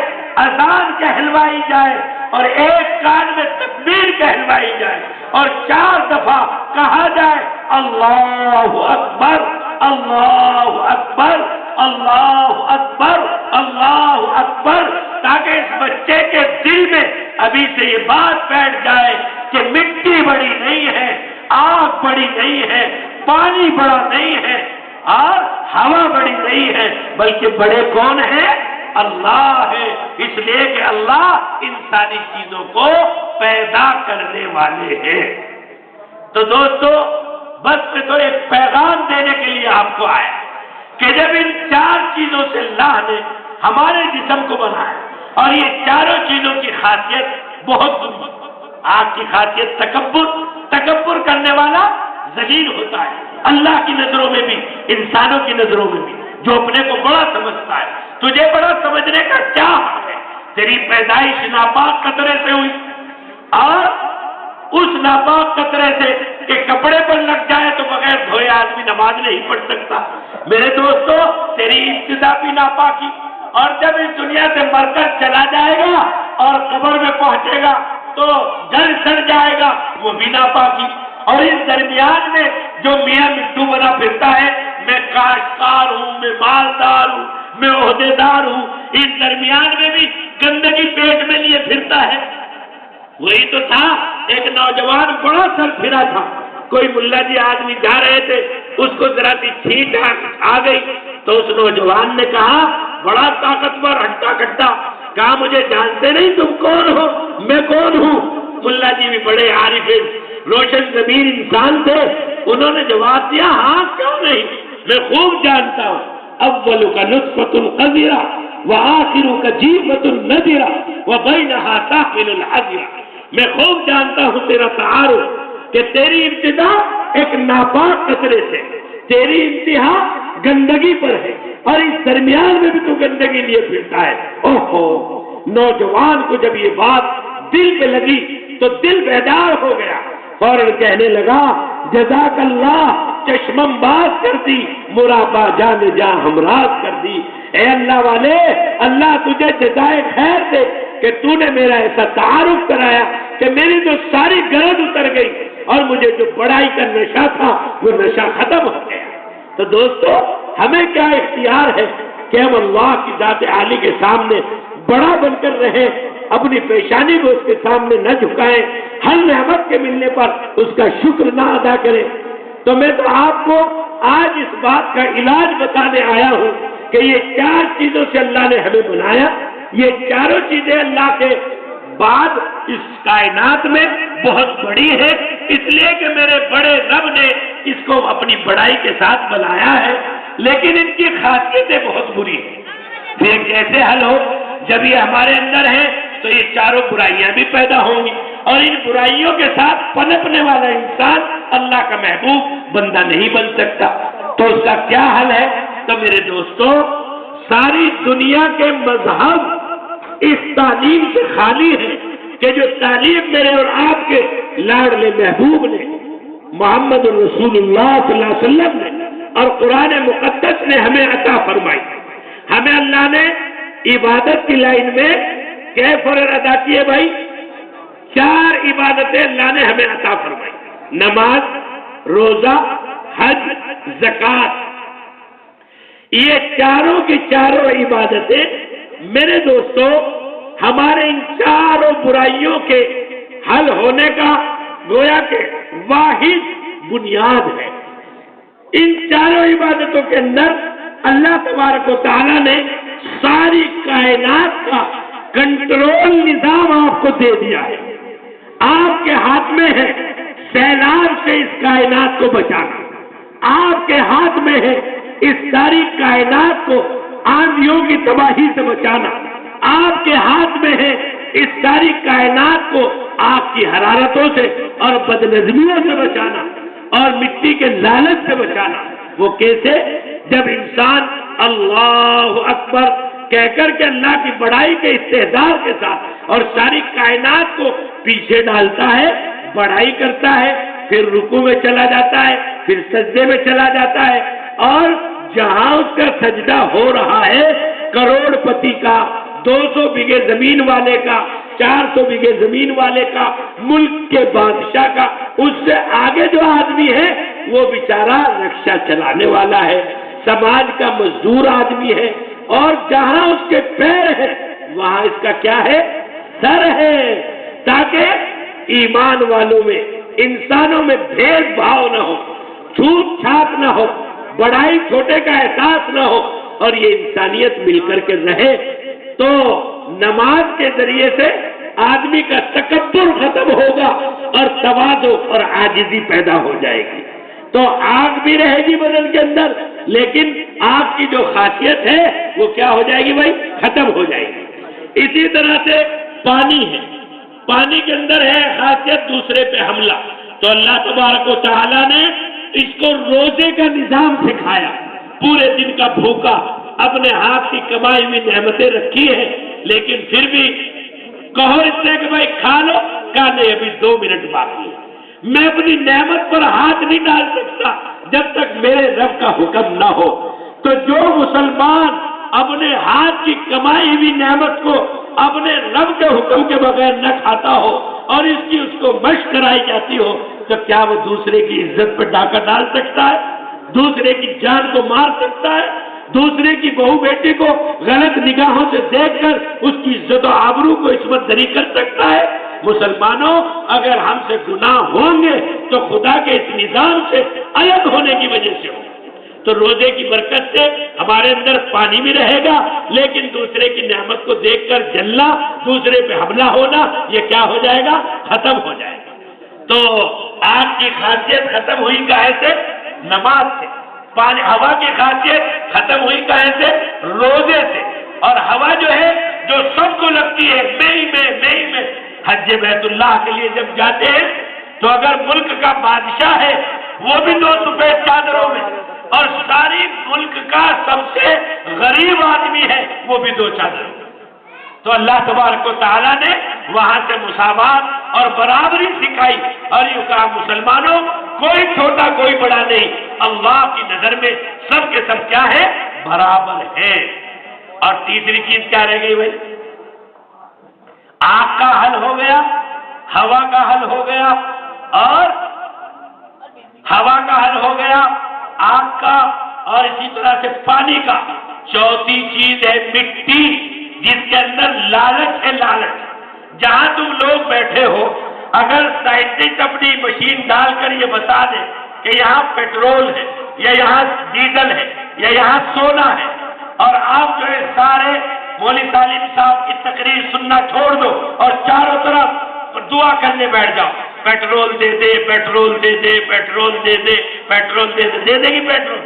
اذان کہلوائی جائے اور ایک کان میں تکبیر کہلوائی جائے اور 4 دفعہ کہا جائے اللہ اکبر، اللہ اکبر، اللہ اکبر، اللہ اکبر، تاکہ اس بچے کے دل میں ابھی سے یہ بات بیٹھ جائے کہ مٹی بڑی نہیں ہے، آگ بڑی نہیں ہے، پانی بڑا نہیں ہے اور ہوا بڑی نہیں ہے، بلکہ بڑے کون ہیں؟ اللہ ہے. اس لیے کہ اللہ ان ساری چیزوں کو پیدا کرنے والے ہیں. تو دوستو، بس میں تو ایک پیغام دینے کے لیے آپ کو آیا کہ جب ان 4 چیزوں سے اللہ نے ہمارے جسم کو بنایا اور یہ چاروں چیزوں کی خاصیت بہت بری. آگ کی خاصیت تکبر کرنے والا ذلیل ہوتا ہے اللہ کی نظروں میں بھی، انسانوں کی نظروں میں بھی. جو اپنے کو بڑا سمجھتا ہے، تجھے بڑا سمجھنے کا کیا حق ہے؟ تیری پیدائش ناپاک قطرے سے ہوئی اور اس ناپاک قطرے سے کہ کپڑے پر لگ جائے تو بغیر دھوئے آدمی نماز نہیں پڑھ سکتا. میرے دوستو، تیری ابتدا بھی ناپاکی، اور جب اس دنیا سے مر کر چلا جائے گا اور قبر میں پہنچے گا تو جل سڑ جائے گا، وہ بھی ناپاکی. اور اس درمیان میں جو میاں مٹھو بنا پھرتا ہے، میں کاشتکار ہوں، میں مالدار ہوں، میں عہدیدار ہوں، اس درمیان میں بھی گندگی پیٹ میں لیے پھرتا ہے. وہی تو تھا، ایک نوجوان بڑا سر پھرا تھا. کوئی ملا جی آدمی جا رہے تھے، اس کو ذرا سی چھینٹ آ گئی تو اس نوجوان نے کہا، بڑا طاقتور ہٹا کٹا، کہا مجھے جانتے نہیں تم کون ہو؟ میں کون ہوں؟ ملا جی بھی بڑے عارف روشن ضمیر انسان تھے، انہوں نے جواب دیا، ہاں کیوں نہیں، میں خوب جانتا ہوں. اول کا نطفۃ قذرہ وآخر کا جیفۃ نذرہ وبینھا ساحل العذرہ. میں خوب جانتا ہوں تیرا تعارف کہ تیری ابتدا ایک ناپاک قطرے سے، تیری انتہا گندگی پر ہے اور اس درمیان میں بھی تو گندگی لیے پھرتا ہے. اوہو، نوجوان کو جب یہ بات دل پہ لگی تو دل بیدار ہو گیا، فوراً کہنے لگا، جزاک اللہ، چشمم باز کر دی، مرابا جان جا ہمراز کر دی. اے اللہ والے، اللہ تجھے جزائے خیر دے کہ تو نے میرا ایسا تعارف کرایا کہ میری تو ساری گرد اتر گئی اور مجھے جو بڑائی کا نشہ تھا وہ نشہ ختم ہو گیا. تو دوستو، ہمیں کیا اختیار ہے کہ ہم اللہ کی ذات عالی کے سامنے بڑا بن کر رہیں، اپنی پیشانی کو اس کے سامنے نہ جھکائیں، ہر نعمت کے ملنے پر اس کا شکر نہ ادا کریں. تو میں تو آپ کو آج اس بات کا علاج بتانے آیا ہوں کہ یہ 4 چیزوں سے اللہ نے ہمیں بنایا. یہ چاروں چیزیں اللہ کے بعد اس کائنات میں بہت بڑی ہے، اس لیے کہ میرے بڑے رب نے اس کو اپنی بڑائی کے ساتھ بنایا ہے، لیکن ان کی خاصیتیں بہت بری ہیں. پھر کیسے حل ہو؟ جب یہ ہمارے اندر ہے تو یہ چاروں برائیاں بھی پیدا ہوں گی اور ان برائیوں کے ساتھ پنپنے والا انسان اللہ کا محبوب بندہ نہیں بن سکتا. تو اس کا کیا حل ہے؟ تو میرے دوستو، ساری دنیا کے مذہب اس تعلیم سے خالی ہے کہ جو تعلیم میرے اور آپ کے لاڈلے محبوب نے، محمد رسول اللہ صلی اللہ علیہ وسلم نے اور قرآن مقدس نے ہمیں عطا فرمائی. ہمیں اللہ نے عبادت کی لائن میں کیف فرض ادا کیے بھائی؟ 4 عبادتیں اللہ نے ہمیں عطا فرمائی: نماز، روزہ، حج، زکوٰۃ. یہ چاروں کی چاروں عبادتیں میرے دوستوں ہمارے ان چاروں برائیوں کے حل ہونے کا گویا کہ واحد بنیاد ہے. ان چاروں عبادتوں کے اندر اللہ تبارک و تعالیٰ نے ساری کائنات کا کنٹرول نظام آپ کو دے دیا ہے. آپ کے ہاتھ میں ہے سیلاب سے اس کائنات کو بچانا. آپ کے ہاتھ میں ہے اس ساری کائنات کو آندھیوں کی تباہی سے بچانا. آپ کے ہاتھ میں ہے اس ساری کائنات کو آگ کی حرارتوں سے اور بدنظمیوں سے بچانا اور مٹی کے لالچ سے بچانا. وہ کیسے؟ جب انسان اللہ اکبر کہہ کر کے اللہ کی بڑائی کے استحضار کے ساتھ اور ساری کائنات کو پیچھے ڈالتا ہے، بڑائی کرتا ہے، پھر رکوع میں چلا جاتا ہے، پھر سجدے میں چلا جاتا ہے، اور جہاں اس کا سجدہ ہو رہا ہے کروڑ پتی کا، 200 بیگھے زمین والے کا، 400 بیگھے زمین والے کا، ملک کے بادشاہ کا، اس سے آگے جو آدمی ہے وہ بیچارہ رکشہ چلانے والا ہے، سماج کا مزدور آدمی ہے، اور جہاں اس کے پیر ہے وہاں اس کا کیا ہے؟ سر ہے. تاکہ ایمان والوں میں، انسانوں میں بھید بھاؤ نہ ہو، چھوٹ چھاپ نہ ہو، بڑائی چھوٹے کا احساس نہ ہو، اور یہ انسانیت مل کر کے رہے. تو نماز کے ذریعے سے آدمی کا تکبر ختم ہوگا اور تواضع اور عاجزی پیدا ہو جائے گی. تو آگ بھی رہے گی بدن کے اندر، لیکن آگ کی جو خاصیت ہے وہ کیا ہو جائے گی بھائی؟ ختم ہو جائے گی. اسی طرح سے پانی ہے، پانی کے اندر ہے خاصیت دوسرے پہ حملہ. تو اللہ تبارک و تعالیٰ نے اس کو روزے کا نظام سکھایا. پورے دن کا بھوکا، اپنے ہاتھ کی کمائی ہوئی نعمتیں رکھی ہیں، لیکن پھر بھی کہو اس سے کہ بھائی کھا لو، کہا نہیں ابھی 2 منٹ باقی ہے. میں اپنی نعمت پر ہاتھ نہیں ڈال سکتا جب تک میرے رب کا حکم نہ ہو. تو جو مسلمان اپنے ہاتھ کی کمائی ہوئی نعمت کو اپنے رب کے حکم کے بغیر نہ کھاتا ہو اور اس کو مشق کرائی جاتی ہو، تو کیا وہ دوسرے کی عزت پر ڈاکہ ڈال سکتا ہے؟ دوسرے کی جان کو مار سکتا ہے؟ دوسرے کی بہو بیٹی کو غلط نگاہوں سے دیکھ کر اس کی عزت و آبرو کو عصمت دری کر سکتا ہے؟ مسلمانوں، اگر ہم سے گناہ ہوں گے تو خدا کے اس نظام سے الگ ہونے کی وجہ سے ہوں. تو روزے کی برکت سے ہمارے اندر پانی بھی رہے گا، لیکن دوسرے کی نعمت کو دیکھ کر جلنا، دوسرے پہ حملہ ہونا، یہ کیا ہو جائے گا؟ ختم ہو جائے گا. تو آگ کی خاصیت ختم ہوئی کہاں سے؟ نماز سے. پانی، ہوا کی خاصیت ختم ہوئی کہاں سے؟ روزے سے. اور ہوا جو ہے جو سب کو لگتی ہے مئی میں حج بیت اللہ کے لیے جب جاتے ہیں تو اگر ملک کا بادشاہ ہے وہ بھی 2 سفید چادروں میں، اور ساری ملک کا سب سے غریب آدمی ہے وہ بھی 2 چادروں میں. تو اللہ تبارک و تعالیٰ نے وہاں سے مساوات اور برابری سکھائی اور یہ کہا مسلمانوں کوئی چھوٹا کوئی بڑا نہیں، اللہ کی نظر میں سب کے سب کیا ہے؟ برابر ہیں. اور تیسری چیز کیا رہ گئی بھائی؟ آگ کا حل ہو گیا، ہوا کا حل ہو گیا، اور ہوا کا حل ہو گیا، آگ کا، اور اسی طرح سے پانی کا. چوتھی چیز ہے مٹی، جس کے اندر لالچ ہے. لالچ جہاں تم لوگ بیٹھے ہو، اگر سائنٹسٹ اپنی مشین ڈال کر یہ بتا دے کہ یہاں پیٹرول ہے یا یہاں ڈیزل ہے یا یہاں سونا ہے، اور آپ جو ہے سارے مولوی سالم صاحب کی تقریر سننا چھوڑ دو اور چاروں طرف دعا کرنے بیٹھ جاؤ، پیٹرول دے دے، پیٹرول دے دے، پیٹرول دے دے، پیٹرول دے دے، دے دے گی پیٹرول.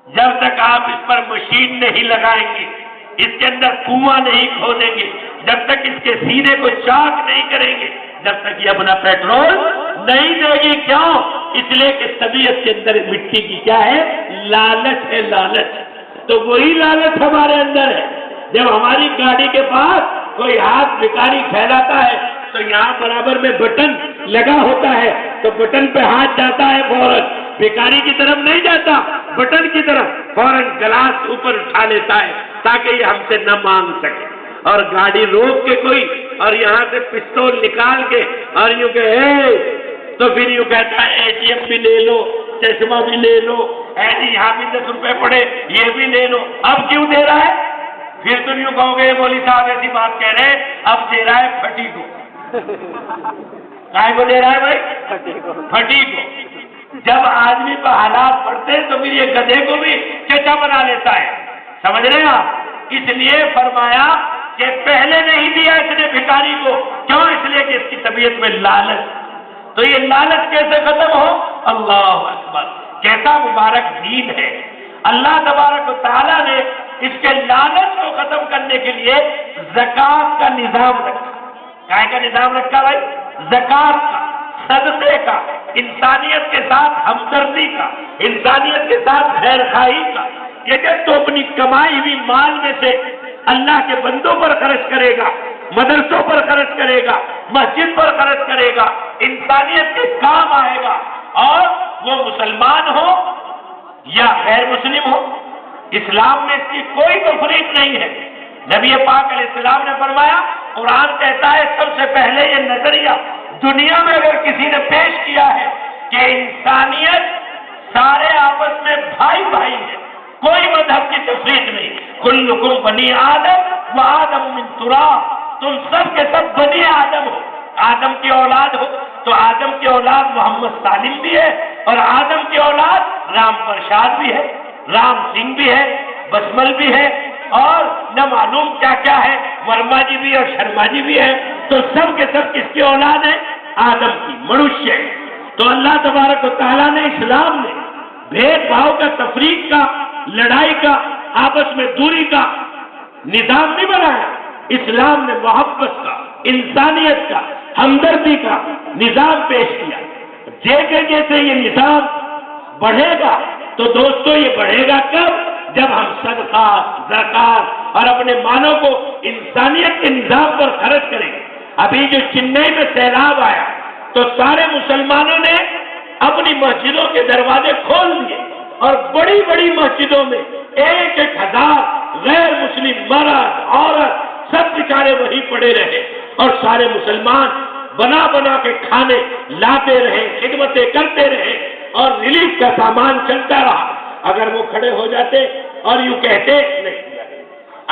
جب تک آپ اس پر مشین نہیں لگائیں گے، اس کے اندر کنواں نہیں کھودیں گے، جب تک اس کے سینے کو چاک نہیں کریں گے، جب تک یہ اپنا پیٹرول نہیں دے گی. کیوں؟ اس لیے کہ طبیعت کے اندر مٹی کی کیا ہے؟ لالچ ہے. لالچ تو وہی لالچ ہمارے اندر ہے. جب ہماری گاڑی کے پاس کوئی ہاتھ بھکاری پھیلاتا ہے تو یہاں برابر میں بٹن لگا ہوتا ہے تو بٹن پہ ہاتھ جاتا ہے فوراً، بھکاری کی طرف نہیں جاتا، بٹن کی طرف فوراً گلاس اوپر اٹھا لیتا ہے تاکہ یہ ہم سے نہ مانگ سکے۔ اور گاڑی روک کے کوئی اور یہاں سے پستول نکال کے اور یوں کہ تو پھر یوں کہتا ہے ATM بھی لے لو، چشمہ بھی لے لو، جی یہاں بھی 10 روپے پڑے یہ بھی لے لو۔ اب کیوں دے رہا ہے؟ پھر تم یوں کہو گے مولوی صاحب ایسی بات کہہ رہے ہیں، اب دے رہا ہے پھٹی کو۔ کائے کو دے رہا ہے بھائی؟ پھٹی کو۔ جب آدمی پر حالات پڑتے تو پھر یہ گدھے کو بھی چچا بنا لیتا ہے، سمجھ رہے ہیں آپ؟ اس لیے فرمایا کہ پہلے نہیں دیا اس نے بھکاری کو، کیوں؟ اس لیے کہ اس کی طبیعت میں لالچ، تو یہ لالچ کیسے ختم ہو؟ اللہ اکبر، کیسا مبارک دین ہے۔ اللہ تبارک و تعالیٰ نے اس کے لالچ کو ختم کرنے کے لیے زکوٰۃ کا نظام رکھا۔ کیا کا نظام رکھا بھائی؟ زکوٰۃ کا، صدقے کا، انسانیت کے ساتھ ہمدردی کا، انسانیت کے ساتھ خیر خواہی کا۔ یہ کہ تو اپنی کمائی ہوئی مال میں سے اللہ کے بندوں پر خرچ کرے گا، مدرسوں پر خرچ کرے گا، مسجد پر خرچ کرے گا، انسانیت کے کام آئے گا، اور وہ مسلمان ہو یا غیر مسلم ہو۔ اسلام میں اس کی کوئی تفریق نہیں ہے۔ نبی پاک علیہ السلام نے فرمایا، قرآن کہتا ہے سب سے پہلے یہ نظریہ دنیا میں اگر کسی نے پیش کیا ہے کہ انسانیت سارے آپس میں بھائی بھائی ہے، کوئی مذہب کی تفریق نہیں، کلکم بنی آدم و آدم من تراب، تم سب کے سب بنی آدم ہو، آدم کی اولاد ہو، تو آدم کی اولاد محمد سالم بھی ہے، اور آدم کی اولاد رام پرشاد بھی ہے، رام سنگھ بھی ہے، بسمل بھی ہے، اور نہ معلوم کیا کیا ہے، ورما جی بھی اور شرما جی بھی ہے، تو سب کے سب کس کی اولاد ہے؟ آدم کی، منوشیہ۔ تو اللہ تبارک و تعالیٰ نے اسلام میں بھید بھاؤ کا، تفریق کا، لڑائی کا، آپس میں دوری کا نظام نہیں بنایا۔ اسلام نے محبت کا، انسانیت کا، ہمدردی کا نظام پیش کیا۔ جیسے جیسے یہ نظام بڑھے گا تو دوستو یہ بڑھے گا کب؟ جب ہم صدقات، زکات اور اپنے مالوں کو انسانیت کے نظام پر خرچ کریں گے۔ ابھی جو چنئی میں سیلاب آیا تو سارے مسلمانوں نے اپنی مسجدوں کے دروازے کھول دیے، اور بڑی بڑی مسجدوں میں 1,000 غیر مسلم مرد عورت سب بیچارے وہیں پڑے رہے، اور سارے مسلمان بنا بنا کے کھانے لاتے رہے، خدمتیں کرتے رہے، اور ریلیف کا سامان چلتا رہا۔ اگر وہ کھڑے ہو جاتے اور یوں کہتے نہیں،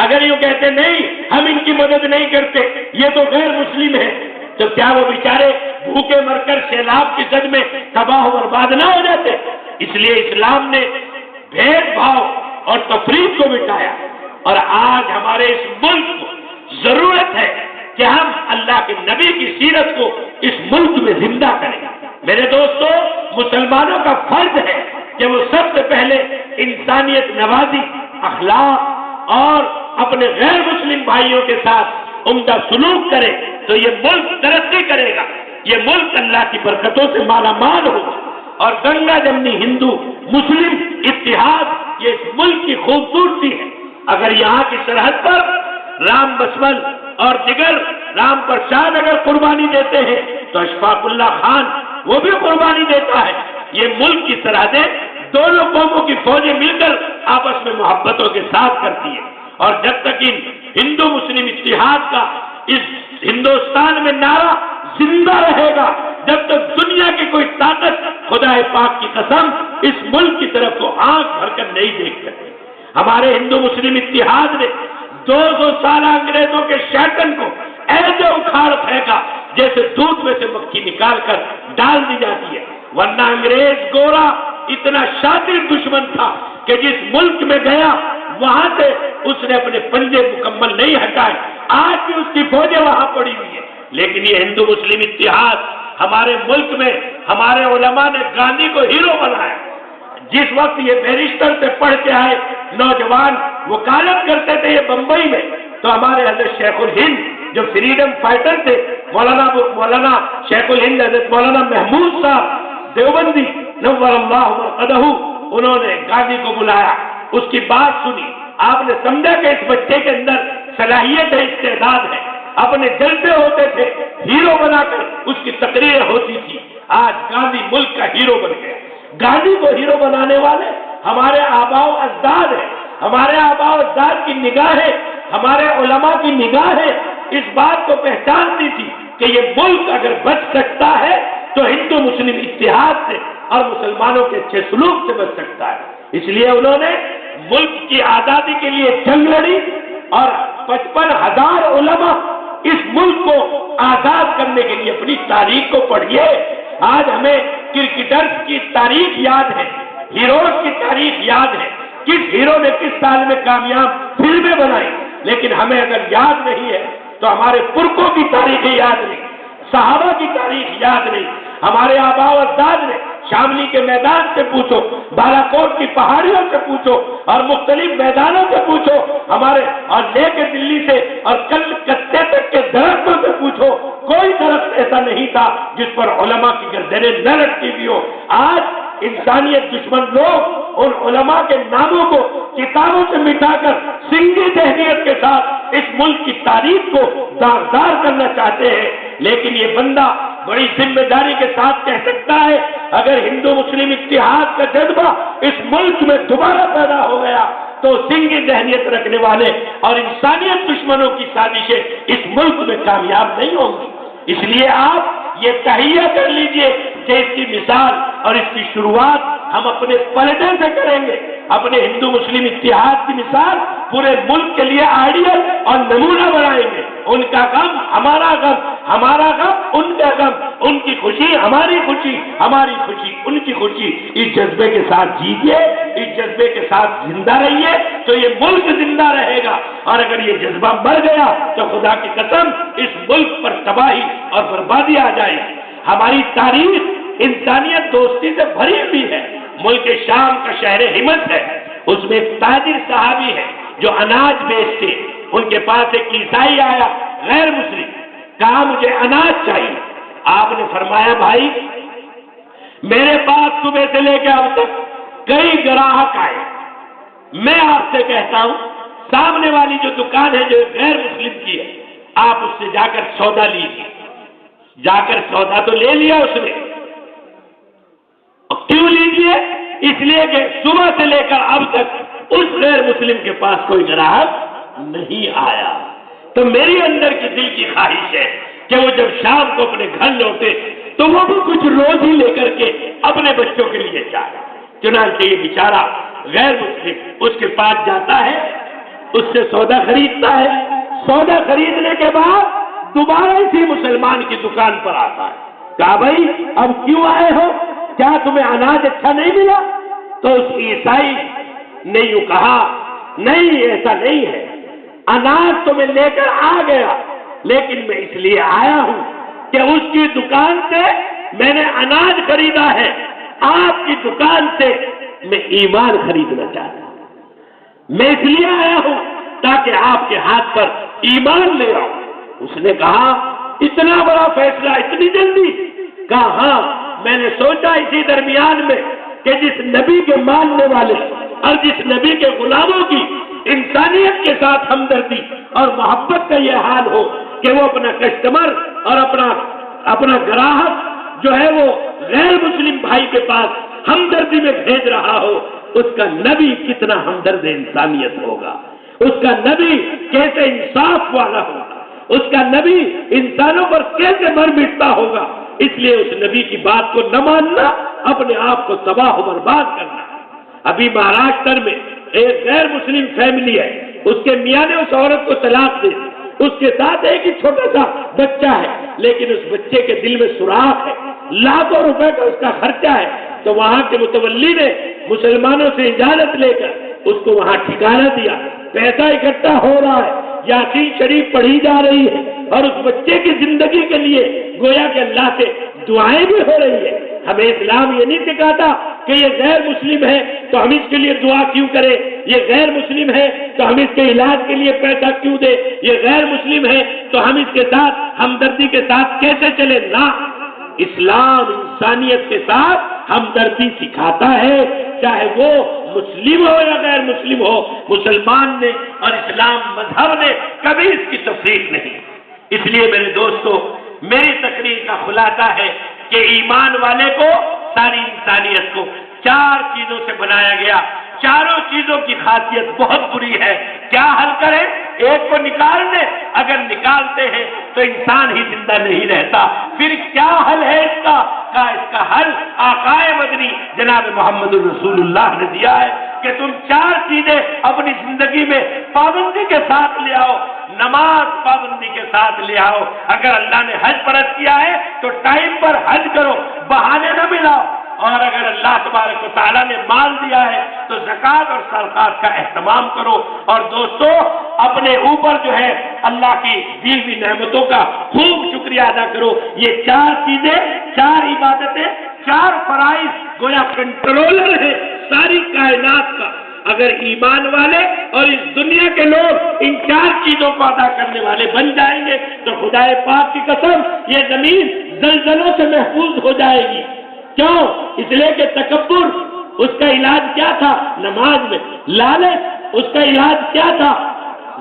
اگر یوں کہتے نہیں ہم ان کی مدد نہیں کرتے، یہ تو غیر مسلم ہے، تو کیا وہ بیچارے بھوکے مر کر سیلاب کی زد میں تباہ و برباد نہ ہو جاتے؟ اس لیے اسلام نے بھید بھاؤ اور تفریق کو مٹایا، اور آج ہمارے اس ملک کو ضرورت ہے کہ ہم اللہ کے نبی کی سیرت کو اس ملک میں زندہ کریں۔ میرے دوستو، مسلمانوں کا فرض ہے کہ وہ سب سے پہلے انسانیت نوازی، اخلاق اور اپنے غیر مسلم بھائیوں کے ساتھ عمدہ سلوک کرے، تو یہ ملک ترقی کرے گا، یہ ملک اللہ کی برکتوں سے مالا مال ہوگا، اور گنگا جمنی ہندو مسلم اتحاد یہ اس ملک کی خوبصورتی ہے۔ اگر یہاں کی سرحد پر رام بسمل اور دیگر رام پرساد اگر قربانی دیتے ہیں تو اشفاق اللہ خان وہ بھی قربانی دیتا ہے۔ یہ ملک کی سرحدیں دونوں قوموں کی فوجیں مل کر آپس میں محبتوں کے ساتھ کرتی ہیں، اور جب تک ان ہندو مسلم اتحاد کا اس ہندوستان میں نعرہ زندہ رہے گا، جب تک دنیا کی کوئی طاقت خدا پاک کی قسم اس ملک کی طرف کو آنکھ بھر کر نہیں دیکھ سکتی۔ ہمارے ہندو مسلم اتحاد نے 200 سال انگریزوں کے شیطن کو ایسے اکھاڑ پھینکا جیسے دودھ میں سے مکھی نکال کر ڈال دی جاتی ہے، ورنہ انگریز گورا اتنا شاطر دشمن تھا کہ جس ملک میں گیا وہاں سے اس نے اپنے پنجے مکمل نہیں ہٹائے، آج بھی اس کی فوجیں وہاں پڑی ہوئی ہیں۔ لیکن یہ ہندو مسلم اتحاد ہمارے ملک میں ہمارے علماء نے گاندھی کو ہیرو بنایا۔ جس وقت یہ بیرسٹر سے پڑھ کے آئے نوجوان وکالت کرتے تھے یہ بمبئی میں، تو ہمارے حضرت شیخ الہند جو فریڈم فائٹر تھے، مولانا شیخ الہند حضرت مولانا محمود صاحب دیوبندی نور اللہ مرقدہ، انہوں نے گاندھی کو بلایا، اس کی بات سنی، آپ نے سمجھا کہ اس بچے کے اندر صلاحیت ہے، استعداد ہے، اپنے جلسے ہوتے تھے، ہیرو بنا کر اس کی تقریر ہوتی تھی۔ آج گاندھی ملک کا ہیرو بن گیا۔ گاندھی کو ہیرو بنانے والے ہمارے آباء و اجداد ہیں، ہمارے آباء و اجداد کی نگاہیں، ہمارے علماء کی نگاہیں اس بات کو پہچانتی تھی کہ یہ ملک اگر بچ سکتا ہے تو ہندو مسلم اتحاد سے اور مسلمانوں کے اچھے سلوک سے بچ سکتا ہے۔ اس لیے انہوں نے ملک کی آزادی کے لیے جنگ لڑی اور 55,000 علماء اس ملک کو آزاد کرنے کے لیے اپنی تاریخ کو پڑھیے۔ آج ہمیں کرکٹرز کی تاریخ یاد ہے، ہیروز کی تاریخ یاد ہے، کس ہیرو نے کس سال میں کامیاب فلمیں بنائی، لیکن ہمیں اگر یاد نہیں ہے تو ہمارے پرکوں کی تاریخ یاد نہیں، صحابہ کی تاریخ یاد نہیں۔ ہمارے آباء و اجداد نے شاملی کے میدان سے پوچھو، بالا کوٹ کی پہاڑیوں سے پوچھو اور مختلف میدانوں سے پوچھو، ہمارے اور لے کے دلی سے اور کلکتے تک کے درختوں سے پوچھو، کوئی درخت ایسا نہیں تھا جس پر علماء کی گردنیں نہ لٹکی ہوئی ہو۔ آج انسانیت دشمن لوگ ان علماء کے ناموں کو کتابوں سے مٹا کر سنگی ذہنیت کے ساتھ اس ملک کی تاریخ کو داغدار کرنا چاہتے ہیں، لیکن یہ بندہ بڑی ذمہ داری کے ساتھ کہہ سکتا ہے اگر ہندو مسلم اتحاد کا جذبہ اس ملک میں دوبارہ پیدا ہو گیا تو سنگی ذہنیت رکھنے والے اور انسانیت دشمنوں کی سازشیں اس ملک میں کامیاب نہیں ہوں گی۔ اس لیے آپ یہ تہیہ کر لیجئے کہ اس کی مثال اور اس کی شروعات ہم اپنے پلٹے سے کریں گے۔ اپنے ہندو مسلم اتحاد کی مثال پورے ملک کے لیے آئیڈیل اور نمونہ بنائیں گے۔ ان کا غم ہمارا غم، ہمارا غم ان کا غم، ان کی خوشی ہماری خوشی، ہماری خوشی ان کی خوشی۔ اس جذبے کے ساتھ جیتیے، اس جذبے کے ساتھ زندہ رہیے تو یہ ملک زندہ رہے گا، اور اگر یہ جذبہ مر گیا تو خدا کی قسم اس ملک پر تباہی اور بربادی آ جائے گی۔ ہماری تاریخ انسانیت دوستی سے بھری ہوئی ہے۔ ملک شام کا شہر ہمت ہے، اس میں ایک تاجر صحابی ہے جو اناج بیچتے، ان کے پاس ایک عیسائی آیا غیر مسلم، کہا مجھے اناج چاہیے۔ آپ نے فرمایا بھائی میرے پاس صبح سے لے کے اب تک کئی گراہک آئے، میں آپ سے کہتا ہوں سامنے والی جو دکان ہے جو غیر مسلم کی ہے آپ اس سے جا کر سودا لیجیے۔ جا کر سودا تو لے لیا اس نے، کیوں لیجیے؟ اس لیے کہ صبح سے لے کر اب تک اس غیر مسلم کے پاس کوئی گراہک نہیں آیا۔ تو میری اندر کی دل کی خواہش ہے کہ وہ جب شام کو اپنے گھر لوٹے تو وہ بھی کچھ روز ہی لے کر کے اپنے بچوں کے لیے جائے۔ چنانچہ یہ بیچارہ غیر مسلم اس کے پاس جاتا ہے، اس سے سودا خریدتا ہے، سودا خریدنے کے بعد دوبارہ اسی مسلمان کی دکان پر آتا ہے۔ کہا بھائی اب کیوں آئے ہو؟ کیا تمہیں اناج اچھا نہیں ملا؟ تو اس عیسائی نے یوں کہا نہیں ایسا نہیں ہے، اناج تو میں لے کر آ گیا لیکن میں اس لیے آیا ہوں کہ اس کی دکان سے میں نے اناج خریدا ہے، آپ کی دکان سے میں ایمان خریدنا چاہتا ہوں۔ میں اس لیے آیا ہوں تاکہ آپ کے ہاتھ پر ایمان لے آؤں۔ اس نے کہا اتنا بڑا فیصلہ اتنی جلدی؟ کہا ہاں، میں نے سوچا اسی درمیان میں کہ جس نبی کے ماننے والے اور جس نبی کے غلاموں کی انسانیت کے ساتھ ہمدردی اور محبت کا یہ حال ہو کہ وہ اپنا کسٹمر اور اپنا گراہک جو ہے وہ غیر مسلم بھائی کے پاس ہمدردی میں بھیج رہا ہو، اس کا نبی کتنا ہمدرد انسانیت ہوگا، اس کا نبی کیسے انصاف والا ہوگا، اس کا نبی انسانوں پر کیسے مر مٹتا ہوگا۔ اس لیے اس نبی کی بات کو نہ ماننا اپنے آپ کو تباہ و برباد کرنا۔ ابھی مہاراشٹر میں ایک غیر مسلم فیملی ہے، اس کے میاں نے اس عورت کو طلاق دے دی، اس کے ساتھ ایک ہی چھوٹا سا بچہ ہے، لیکن اس بچے کے دل میں سوراخ ہے، لاکھوں روپے کا اس کا خرچہ ہے۔ تو وہاں کے متولی نے مسلمانوں سے اجازت لے کر اس کو وہاں ٹھکانہ دیا، پیسہ اکٹھا ہو رہا ہے، یاسین شریف پڑھی جا رہی ہے اور اس بچے کی زندگی کے لیے گویا کہ اللہ سے دعائیں بھی ہو رہی ہے۔ ہمیں اسلام یہ نہیں سکھاتا کہ یہ غیر مسلم ہے تو ہم اس کے لیے دعا کیوں کریں، یہ غیر مسلم ہے تو ہم اس کے علاج کے لیے پیسہ کیوں دیں، یہ غیر مسلم ہے تو ہم اس کے ساتھ ہمدردی کے ساتھ کیسے چلیں۔ نہ، اسلام انسانیت کے ساتھ ہمدردی سکھاتا ہے، چاہے وہ مسلم ہو یا غیر مسلم ہو۔ مسلمان نے اور اسلام مذہب نے کبھی اس کی تفریق نہیں۔ اس لیے میرے دوستو، میری تقریر کا خلاصہ ہے کہ ایمان والے کو، ساری انسانیت کو 4 چیزوں سے بنایا گیا. چاروں چیزوں کی خاصیت بہت بری ہے. کیا حل کریں؟ ایک کو نکال دیں. اگر نکالتے ہیں تو انسان ہی زندہ نہیں رہتا. پھر کیا حل ہے اس کا؟ اس کا حل آقائے مدنی جناب محمد رسول اللہ نے دیا ہے کہ تم 4 چیزیں اپنی زندگی میں پابندی کے ساتھ لے آؤ. نماز پابندی کے ساتھ لے آؤ. اگر اللہ نے حج فرض کیا ہے تو ٹائم پر حج کرو، بہانے نہ ملاؤ. اور اگر اللہ تبارک و تعالیٰ نے مال دیا ہے تو زکوٰۃ اور صدقات کا اہتمام کرو. اور دوستو، اپنے اوپر جو ہے اللہ کی دی ہوئی نعمتوں کا خوب شکریہ ادا کرو. یہ 4 چیزیں، 4 عبادتیں، 4 فرائض گویا کنٹرولر ہے ساری کائنات کا. اگر ایمان والے اور اس دنیا کے لوگ ان 4 چیزوں کو ادا کرنے والے بن جائیں گے تو خدا پاک کی قسم یہ زمین زلزلوں سے محفوظ ہو جائے گی. کیوں؟ اس لیے کہ تکبر اس کا علاج کیا تھا؟ نماز میں. لالچ اس کا علاج کیا تھا؟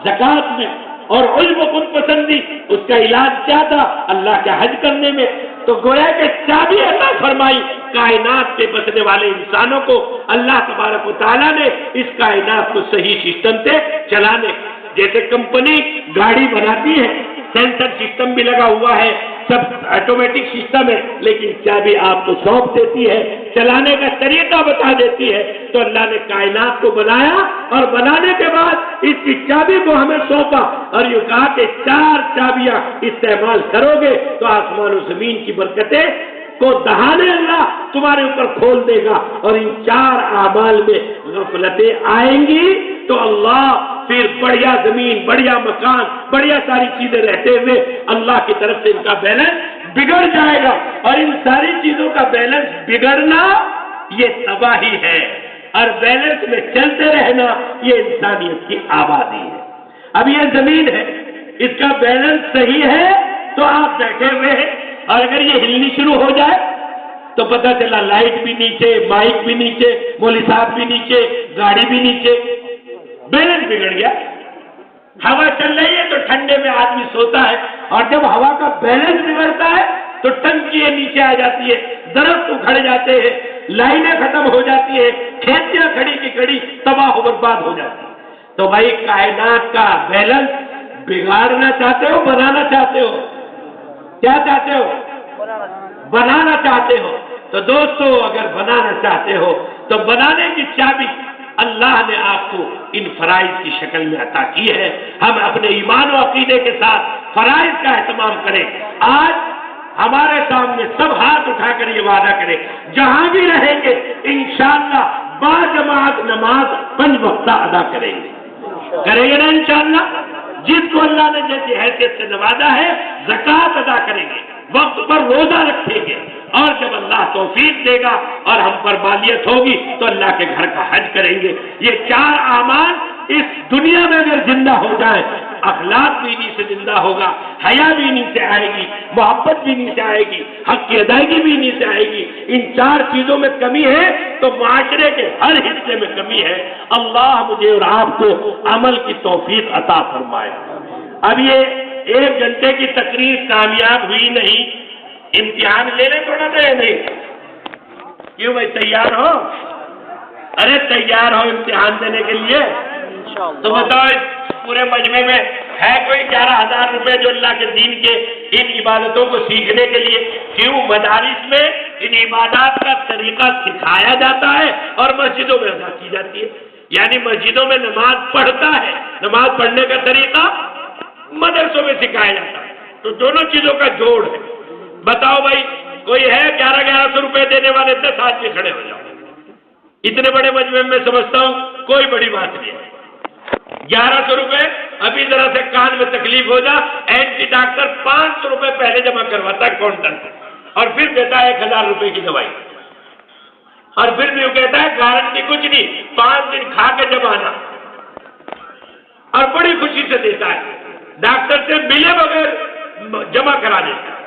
زکوٰۃ میں. اور علم و خود پسندی اس کا علاج کیا تھا؟ اللہ کا حج کرنے میں. تو گویا کہ چابی عطا فرمائی کائنات کے بسنے والے انسانوں کو. اللہ تبارک و تعالیٰ نے اس کائنات کو صحیح سسٹم سے چلانے. جیسے کمپنی گاڑی بناتی ہے، سینسر سسٹم بھی لگا ہوا ہے، سب آٹومیٹک سسٹم ہے، لیکن چابی آپ کو سونپ دیتی ہے، چلانے کا طریقہ بتا دیتی ہے. تو اللہ نے کائنات کو بنایا اور بنانے کے بعد اس کی چابی کو ہمیں سونپا اور یہ کہا کہ 4 چابیاں استعمال کرو گے تو آسمان و زمین کی برکتیں کو دہانے اللہ تمہارے اوپر کھول دے گا. اور ان 4 اعمال میں غفلتیں آئیں گی تو اللہ پھر بڑھیا زمین، بڑھیا مکان، بڑھیا ساری چیزیں رہتے ہوئے اللہ کی طرف سے ان کا بیلنس بگڑ جائے گا. اور ان ساری چیزوں کا بیلنس بگڑنا یہ تباہی ہے، اور بیلنس میں چلتے رہنا یہ انسانیت کی آبادی ہے. اب یہ زمین ہے، اس کا بیلنس صحیح ہے تو آپ بیٹھے ہوئے ہیں، اور اگر یہ ہلنی شروع ہو جائے تو پتہ چلا لائٹ بھی نیچے، مائک بھی نیچے، مولوی صاحب بھی نیچے، گاڑی بھی نیچے، بیلنس بگڑ گیا. ہوا چل رہی ہے تو ٹھنڈے میں آدمی سوتا ہے، اور جب ہوا کا بیلنس بگڑتا ہے تو ٹنکیاں نیچے آ جاتی ہے، درخت اکھڑ جاتے ہیں، لائنیں ختم ہو جاتی ہیں، کھیتیاں کھڑی کی کھڑی تباہ و برباد ہو جاتی ہیں. تو بھائی کائنات کا بیلنس بگاڑنا چاہتے ہو، بنانا چاہتے ہو؟ کیا چاہتے ہو؟ بنانا چاہتے ہو. تو دوستو، اگر بنانا چاہتے ہو تو بنانے کی چابی اللہ نے آپ کو ان فرائض کی شکل میں عطا کی ہے. ہم اپنے ایمان و عقیدے کے ساتھ فرائض کا اہتمام کریں. آج ہمارے سامنے سب ہاتھ اٹھا کر یہ وعدہ کریں، جہاں بھی رہیں گے انشاءاللہ با جماعت نماز 5 وقتہ ادا کریں گے. کریں گے نا انشاءاللہ؟ جس کو اللہ نے جیسی حیثیت سے نوازا ہے زکوٰۃ ادا کریں گے، وقت پر روزہ رکھیں گے، اور جب اللہ توفیق دے گا اور ہم پر بالیت ہوگی تو اللہ کے گھر کا حج کریں گے. یہ 4 اعمال اس دنیا میں اگر زندہ ہو جائے، اخلاق بھی انہیں سے زندہ ہوگا، حیا بھی انہیں سے آئے گی، محبت بھی انہیں سے آئے گی، حق کی ادائیگی بھی انہیں سے آئے گی. ان 4 چیزوں میں کمی ہے تو معاشرے کے ہر حصے میں کمی ہے. اللہ مجھے اور آپ کو عمل کی توفیق عطا فرمائے. اب یہ 1 گھنٹے کی تقریر کامیاب ہوئی نہیں، امتحان لینے تھوڑا دے نہیں. کیوں بھائی، تیار ہو؟ ارے تیار ہو امتحان دینے کے لیے؟ تو بتاؤ، اس پورے مجمع میں ہے کوئی 11,000 روپے جو اللہ کے دین کے ان عبادتوں کو سیکھنے کے لیے؟ کیوں مدارس میں ان عبادات کا طریقہ سکھایا جاتا ہے اور مسجدوں میں ادا کی جاتی ہے. یعنی مسجدوں میں نماز پڑھتا ہے، نماز پڑھنے کا طریقہ مدرسوں میں سکھایا جاتا ہے. تو دونوں چیزوں کا جوڑ ہے. بتاؤ بھائی، کوئی ہے 1100 روپے دینے والے 10 آدمی کھڑے ہو جاؤ. اتنے بڑے مجمع میں سمجھتا ہوں کوئی بڑی بات نہیں ہے. 1100 روپے ابھی ذرا سے کان میں تکلیف ہو جا، اینٹی ڈاکٹر 500 روپے پہلے جمع کرواتا ہے کاؤنٹر سے، اور پھر دیتا ہے 1000 روپے کی دوائی، اور پھر بھی وہ کہتا ہے گارنٹی کچھ نہیں، 5 دن کھا کے جب آنا، اور بڑی خوشی سے دیتا ہے. ڈاکٹر سے ملے بغیر جمع کرا دیتا ہے.